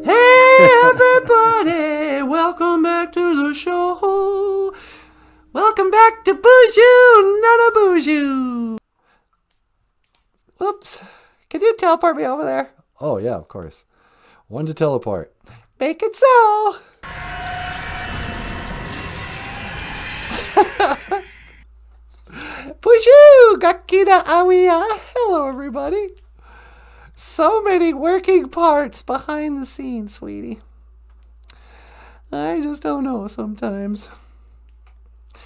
Hey everybody, welcome back to the show. Welcome back to BOOZHOO NANABOOZHOO. Whoops. Can you teleport me over there? Oh, yeah, of course. One to teleport. Make it so. BOOZHOO! Gakina Awiya! Hello, everybody! So many working parts behind the scenes, sweetie. I just don't know sometimes.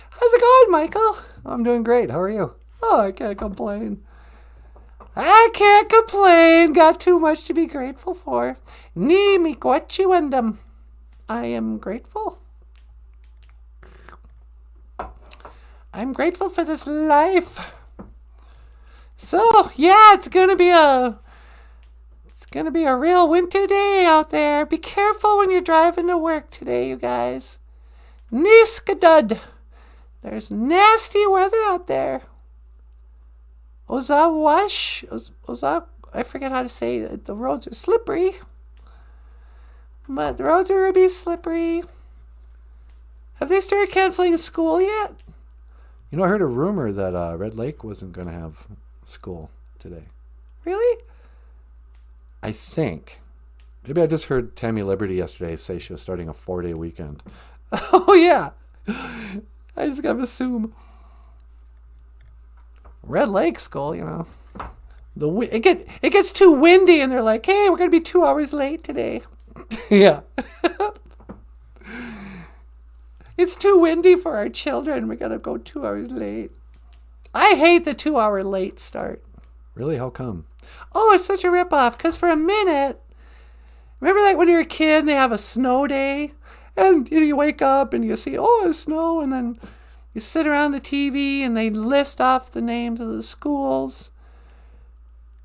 How's it going, Michael? I'm doing great. How are you? Oh, I can't complain. I can't complain. Got too much to be grateful for. Ni mi kwachiwendam. I am grateful. I'm grateful for this life. So, yeah, it's gonna be a real winter day out there. Be careful when you're driving to work today, you guys. Niskadud. There's nasty weather out there. Ozawash. I forget how to say it. The roads are slippery. But the roads are going to be slippery. Have they started canceling school yet? You know, I heard a rumor that Red Lake wasn't going to have school today. Really? I think. Maybe I just heard Tammy Liberty yesterday say she was starting a 4-day weekend. Oh, yeah. I just got to assume. Red Lake school, you know. It gets too windy and they're like, hey, we're going to be 2 hours late today. Yeah. It's too windy for our children. We got to go 2 hours late. I hate the 2 hour late start. Really? How come? Oh, it's such a ripoff. Because for a minute, remember like when you're a kid and they have a snow day? And you wake up and you see, oh, it's snow. And then you sit around the TV and they list off the names of the schools.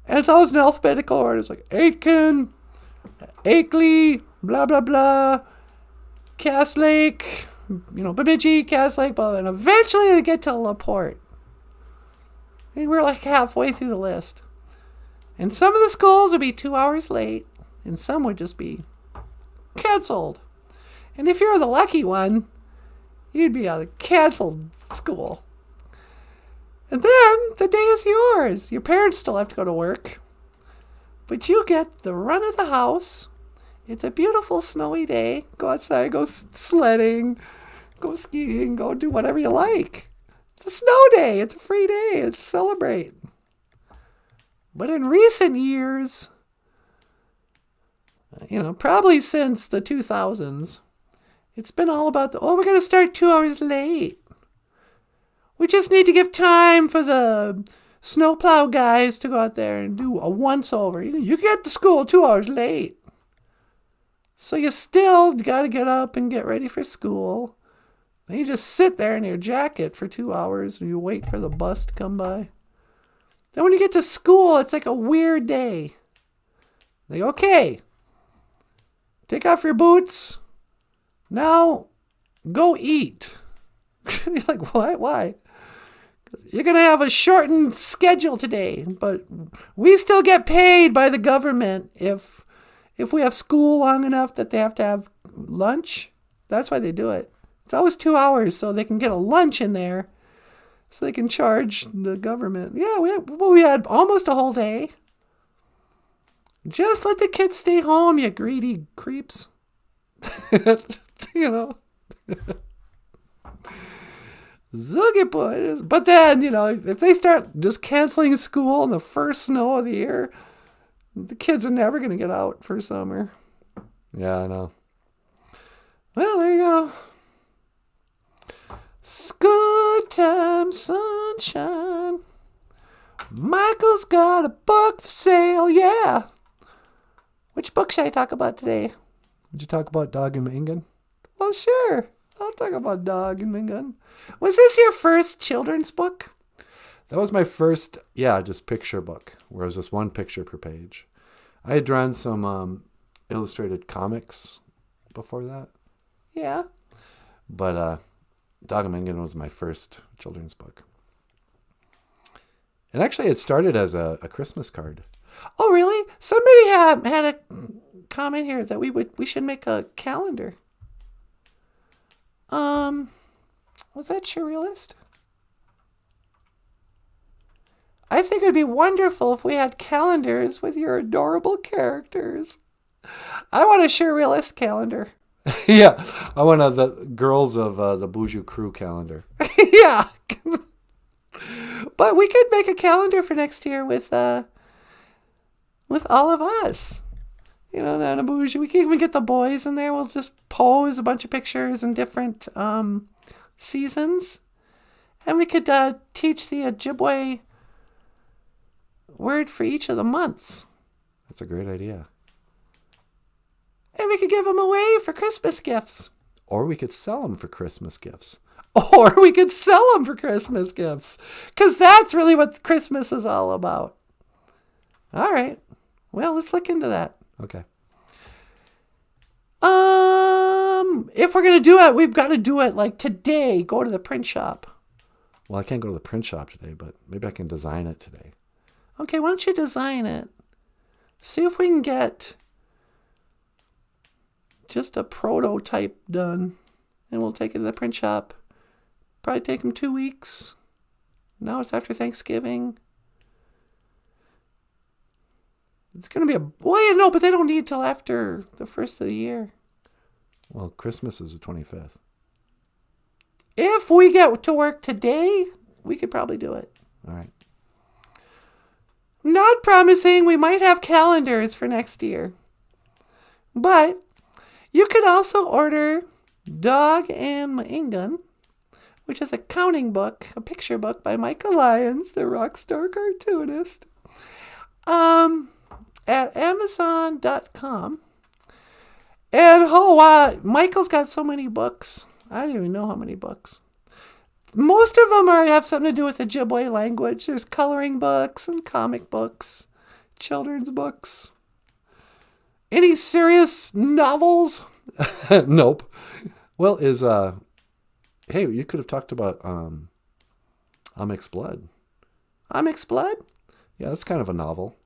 And it's always in alphabetical order. It's like Aitken, Akeley, blah, blah, blah, Cass Lake, Bemidji, Cass Lake, blah, and eventually they get to LaPorte. And we're like halfway through the list. And some of the schools would be 2 hours late, and some would just be canceled. And if you're the lucky one, you'd be on a canceled school. And then the day is yours. Your parents still have to go to work. But you get the run of the house. It's a beautiful snowy day. Go outside, go sledding, go skiing, go do whatever you like. It's a snow day. It's a free day. It's celebrate. But in recent years, probably since the 2000s, it's been all about we're going to start 2 hours late. We just need to give time for the snowplow guys to go out there and do a once-over. You get to school 2 hours late. So you still got to get up and get ready for school. Then you just sit there in your jacket for 2 hours and you wait for the bus to come by. Then when you get to school, it's like a weird day. Like, okay, take off your boots. Now, go eat. You're like, what? Why? You're going to have a shortened schedule today, but we still get paid by the government if we have school long enough that they have to have lunch. That's why they do it. It's always 2 hours so they can get a lunch in there so they can charge the government. Yeah, we had almost a whole day. Just let the kids stay home, you greedy creeps. Zugiput. But then, if they start just canceling school in the first snow of the year, the kids are never going to get out for summer. Yeah, I know. Well, there you go. Good time, sunshine. Michael's got a book for sale, yeah. Which book should I talk about today? Would you talk about Dog and Mingan? Well, sure. I'll talk about Dog and Mingan. Was this your first children's book? That was my first, just picture book, where it was just one picture per page. I had drawn some illustrated comics before that. Yeah. But Dog and Mingan was my first children's book. And actually, it started as a Christmas card. Oh, really? Somebody had a comment here that we should make a calendar. Was that Surrealist? I think it'd be wonderful if we had calendars with your adorable characters. I want a Surrealist calendar. Yeah, I want the girls of the BOOZHOO crew calendar. Yeah. But we could make a calendar for next year with all of us. NANABOOZHOO. We can even get the boys in there. We'll just pose a bunch of pictures in different seasons. And we could teach the Ojibwe word for each of the months. That's a great idea. And we could give them away for Christmas gifts. Or we could sell them for Christmas gifts. Or we could sell them for Christmas gifts. Because that's really what Christmas is all about. All right. Well, let's look into that. Okay. If we're going to do it, we've got to do it like today. Go to the print shop. Well, I can't go to the print shop today, but maybe I can design it today. Okay, why don't you design it? See if we can get just a prototype done. And we'll take it to the print shop. Probably take them 2 weeks. Now it's after Thanksgiving. It's going to be well, yeah, no, but they don't need till after the first of the year. Well, Christmas is the 25th. If we get to work today, we could probably do it. All right. Not promising we might have calendars for next year. But you could also order Dog and Maingun, which is a counting book, a picture book by Michael Lyons, the rock star cartoonist, at Amazon.com. And Michael's got so many books. I don't even know how many books. Most of them have something to do with the Ojibwe language. There's coloring books and comic books, children's books. Any serious novels? Nope. Well, hey, you could have talked about Amic's Blood. Amic's Blood? Yeah, that's kind of a novel.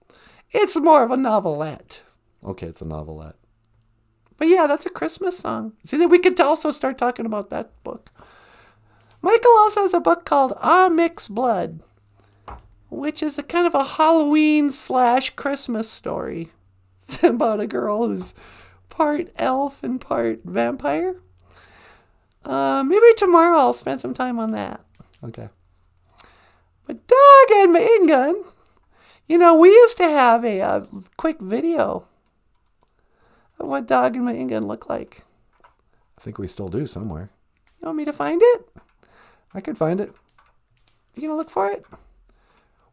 It's more of a novelette. Okay, it's a novelette. But yeah, that's a Christmas song. See, then we could also start talking about that book. Michael also has a book called Amic's Blood, which is a kind of a Halloween / Christmas story. It's about a girl who's part elf and part vampire. Maybe tomorrow I'll spend some time on that. Okay. But Dog and Maingun, we used to have a quick video of what Dog and Maingun look like. I think we still do somewhere. You want me to find it? I could find it. You gonna look for it?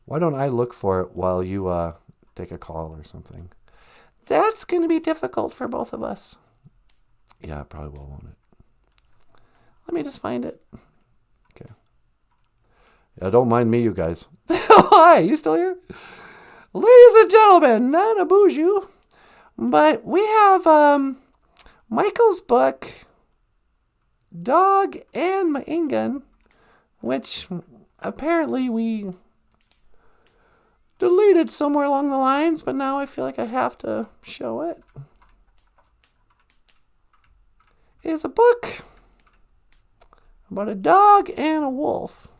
Why don't I look for it while you take a call or something? That's gonna be difficult for both of us. Yeah, I probably will, won't it? Let me just find it. Okay. Yeah, don't mind me, you guys. Hi, you still here? Ladies and gentlemen, NOONGOOM. But we have Michael's book, Dog and Maingun, which apparently we deleted somewhere along the lines, but now I feel like I have to show it. It's a book about a dog and a wolf.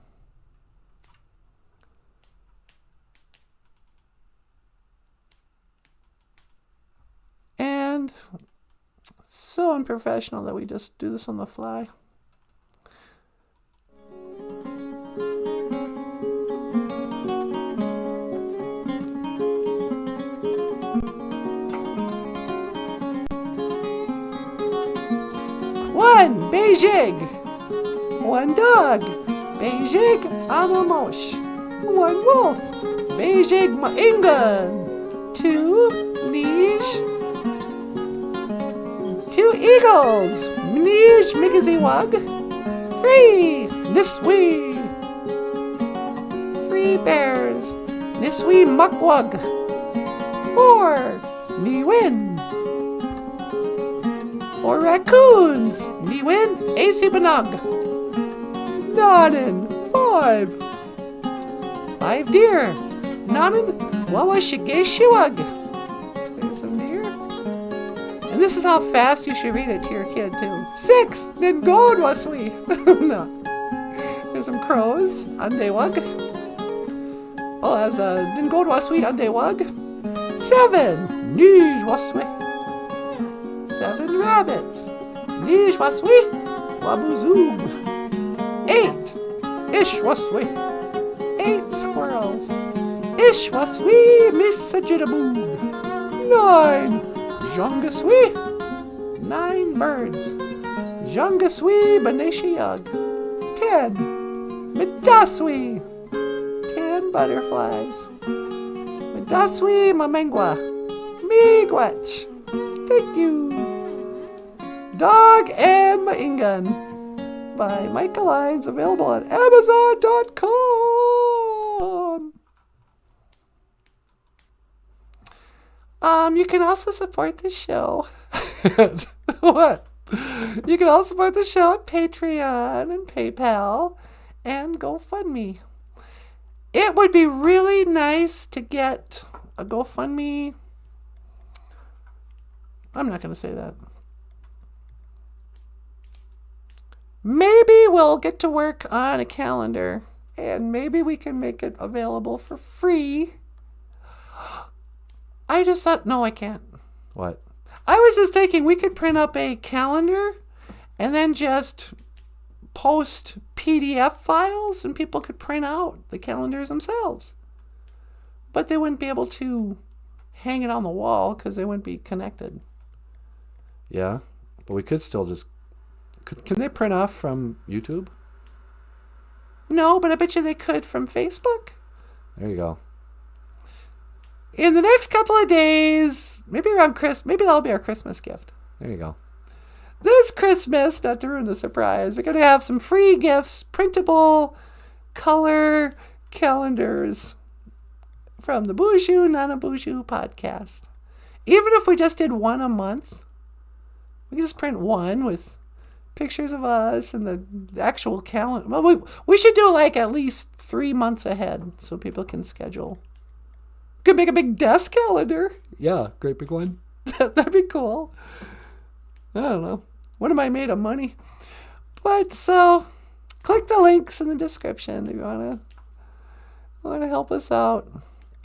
And it's so unprofessional that we just do this on the fly. One Beijing, one dog, Beijing Anamosh, one wolf, Beijing Maingun, two Nij, two eagles, Nij Migaziwag, three Niswi, three bears, Niswi Makwag, four Niwin, four raccoons, Niwin Asibanag, Nanan, five deer, Nanan Wawashigeshiwag. There's some deer. And this is how fast you should read it to your kid too. 6 Ningodwaswi. No. There's some crows, Andewag. Oh, there's a Ningodwaswi Andewag. 7 Nijwaswi. 7 rabbits, Nijwaswi Wabuzoom. 8 Ishwaswi. 8 squirrels, Ishwaswi Misajidaboo. 9 Jongaswi. 9 birds, Jongaswi Baneshiyag. 10 Midaswi. 10 butterflies, Daswi Mamengwa. Miigwech. Thank you. Dog and Maingan by Michael Lyons, available at Amazon.com. You can also support the show. What? You can also support the show at Patreon and PayPal and GoFundMe. It would be really nice to get a GoFundMe. I'm not going to say that. Maybe we'll get to work on a calendar and maybe we can make it available for free. I just thought, no, I can't. What? I was just thinking we could print up a calendar and then just post PDF files and people could print out the calendars themselves. But they wouldn't be able to hang it on the wall because they wouldn't be connected. Yeah, but we could still just... Can they print off from YouTube? No, but I bet you they could from Facebook. There you go. In the next couple of days, maybe around Christmas, maybe that'll be our Christmas gift. There you go. This Christmas, not to ruin the surprise, we're going to have some free gifts, printable color calendars from the BOOZHOO NANABOOZHOO podcast. Even if we just did one a month, we can just print one with pictures of us and the actual calendar. Well, we should do like at least 3 months ahead so people can schedule. Could make a big desk calendar. Yeah, great big one. That'd be cool. I don't know. What am I made of money? But so, click the links in the description if you wanna help us out.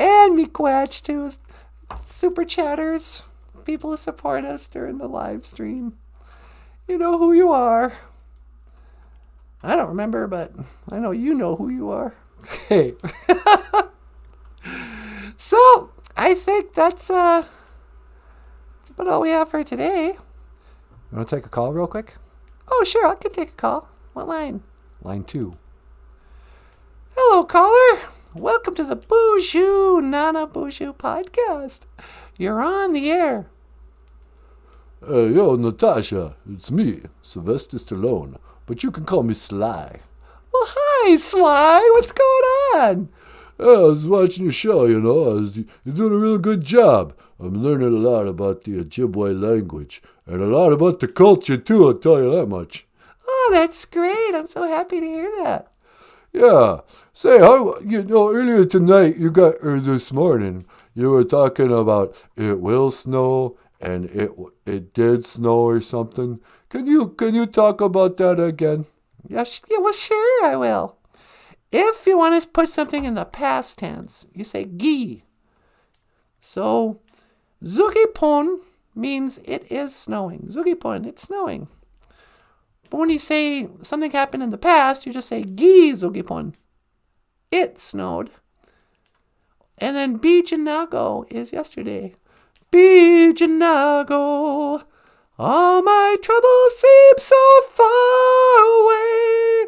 And Miigwech too, super chatters, people who support us during the live stream. You know who you are. I don't remember, but I know you know who you are. Hey. So, I think that's about all we have for today. You want to take a call real quick? Oh, sure, I can take a call. What line? Line 2. Hello, caller. Welcome to the BOOZHOO NANABOOZHOO podcast. You're on the air. Yo, Natasha, it's me, Sylvester Stallone, but you can call me Sly. Well, hi, Sly. What's going on? I was watching your show, you know. You're doing a real good job. I'm learning a lot about the Ojibwe language and a lot about the culture, too, I'll tell you that much. Oh, that's great. I'm so happy to hear that. Yeah. Say, earlier tonight, or this morning, you were talking about it will snow and it did snow or something. Can you talk about that again? Yeah, well, sure, I will. If you want to put something in the past tense, you say gi. So, zugipon means it is snowing. Zugipon, it's snowing. But when you say something happened in the past, you just say gi zugipon. It snowed. And then bijanago is yesterday. Bijanago, all my troubles seem so far away.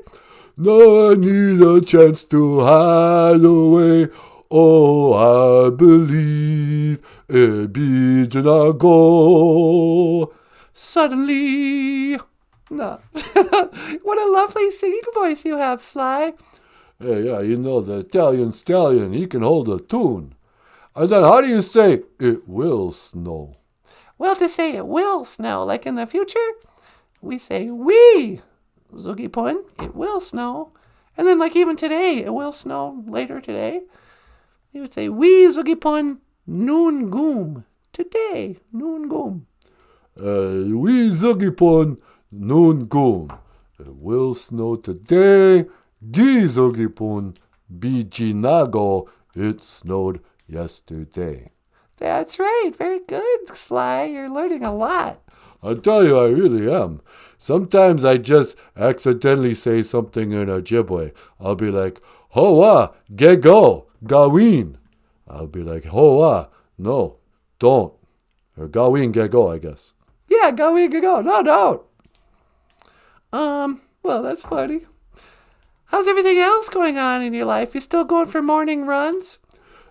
Now I need a chance to hide away. Oh, I believe it be Janago. Suddenly. No. What a lovely singing voice you have, Sly. Yeah, you know the Italian stallion, he can hold a tune. And then how do you say it will snow? Well, to say it will snow, like in the future, we say we. Zugipon, it will snow. And then like even today, it will snow later today. You would say, we Zugipon NOONGOOM. Today, NOONGOOM. We Zugipon NOONGOOM. It will snow today. Di Zugipon Bijinago. It snowed yesterday. That's right. Very good, Sly. You're learning a lot. I tell you, I really am. Sometimes I just accidentally say something in Ojibwe. I'll be like, Hoa, gego, gawin. I'll be like, Hoa, no, don't. Or gawin, gego, I guess. Yeah, gawin, gego. No, don't. Well, that's funny. How's everything else going on in your life? You still going for morning runs?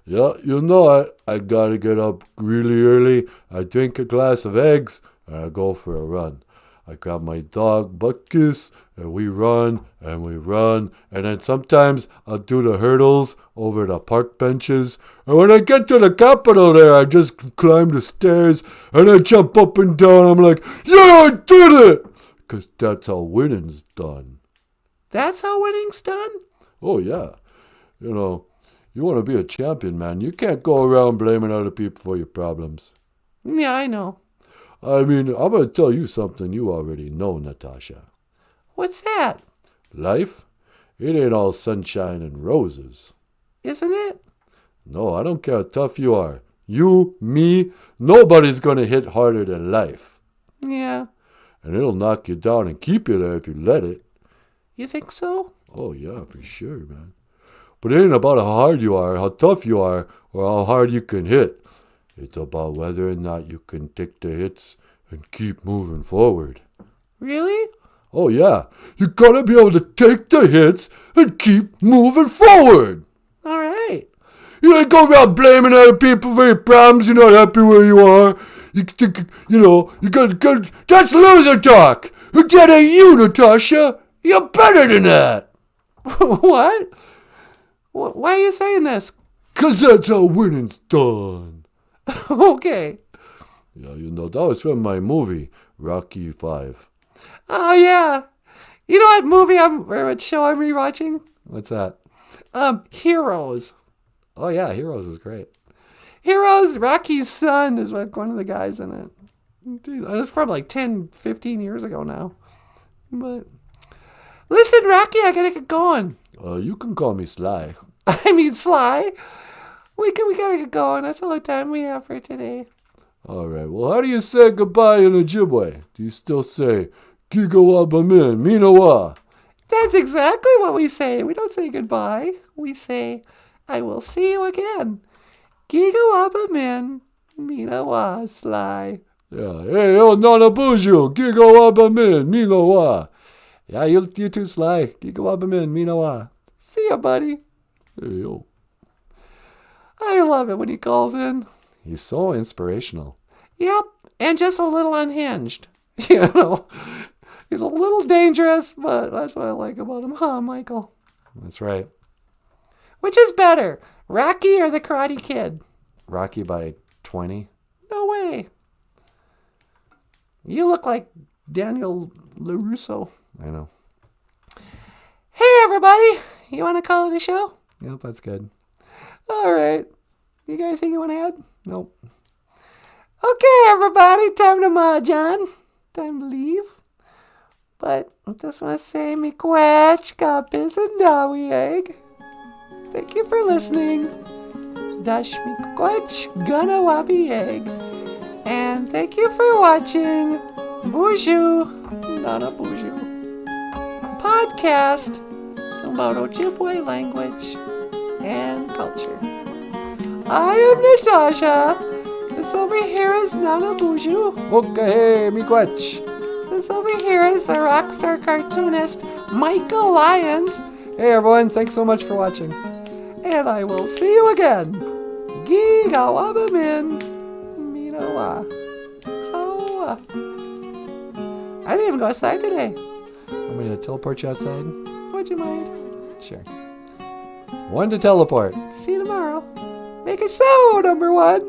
Yeah, you know it. I gotta get up really early. I drink a glass of eggs and I go for a run. I grab my dog, Butkus, and we run, and then sometimes I'll do the hurdles over the park benches. And when I get to the Capitol there, I just climb the stairs, and I jump up and down. I'm like, yeah, I did it! 'Cause that's how winning's done. That's how winning's done? Oh, yeah. You know, you want to be a champion, man. You can't go around blaming other people for your problems. Yeah, I know. I mean, I'm going to tell you something you already know, Natasha. What's that? Life, it ain't all sunshine and roses. Isn't it? No, I don't care how tough you are. You, me, nobody's going to hit harder than life. Yeah. And it'll knock you down and keep you there if you let it. You think so? Oh, yeah, for sure, man. But it ain't about how hard you are, how tough you are, or how hard you can hit. It's about whether or not you can take the hits and keep moving forward. Really? Oh, yeah. You gotta be able to take the hits and keep moving forward. All right. You don't go around blaming other people for your problems. You're not happy where you are. You got that's loser talk. That ain't you, Natasha. You're better than that. What? Why are you saying this? 'Cause that's how winning's done. Okay. Yeah, you know, that was from my movie, Rocky 5. Oh, yeah. You know what show I'm rewatching? What's that? Heroes. Oh, yeah, Heroes is great. Heroes, Rocky's son is like one of the guys in it. It's from like 10, 15 years ago now. But listen, Rocky, I gotta get going. You can call me Sly. I mean, Sly. We gotta get going. That's all the time we have for today. All right, well, how do you say goodbye in Ojibwe? Do you still say, Gigawabamin, Minawa? That's exactly what we say. We don't say goodbye. We say, I will see you again. Gigawabamin, Minawa, Sly. Yeah, hey, oh, Nanaboozhoo, Gigawabamin, Minawa. Yeah, you too, Sly. Gigawabamin, Minawa. See ya, buddy. Hey, yo. I love it when he calls in. He's so inspirational. Yep, and just a little unhinged. You know, he's a little dangerous, but that's what I like about him, huh, Michael? That's right. Which is better, Rocky or the Karate Kid? Rocky by 20. No way. You look like Daniel LaRusso. I know. Hey, everybody. You want to call it a show? Yep, that's good. All right. You got anything you want to add? Nope. Okay, everybody. Time to mahjong. Time to leave. But I just want to say, miigwech, kapis, and dawieg. Thank you for listening. Dash miigwech, ganawabieg. And thank you for watching BOOZHOO NANABOOZHOO, a podcast about Ojibwe language and culture. I am Natasha. This over here is NANABOOZHOO. Okay, miigwech. This over here is the rock star cartoonist Michael Lyons. Hey, everyone. Thanks so much for watching. And I will see you again. Gigawabamin. Minawa. Hawa. I didn't even go outside today. Want me to teleport you outside? Would you mind? Sure. 1 to teleport. See you tomorrow. Make it so, number one.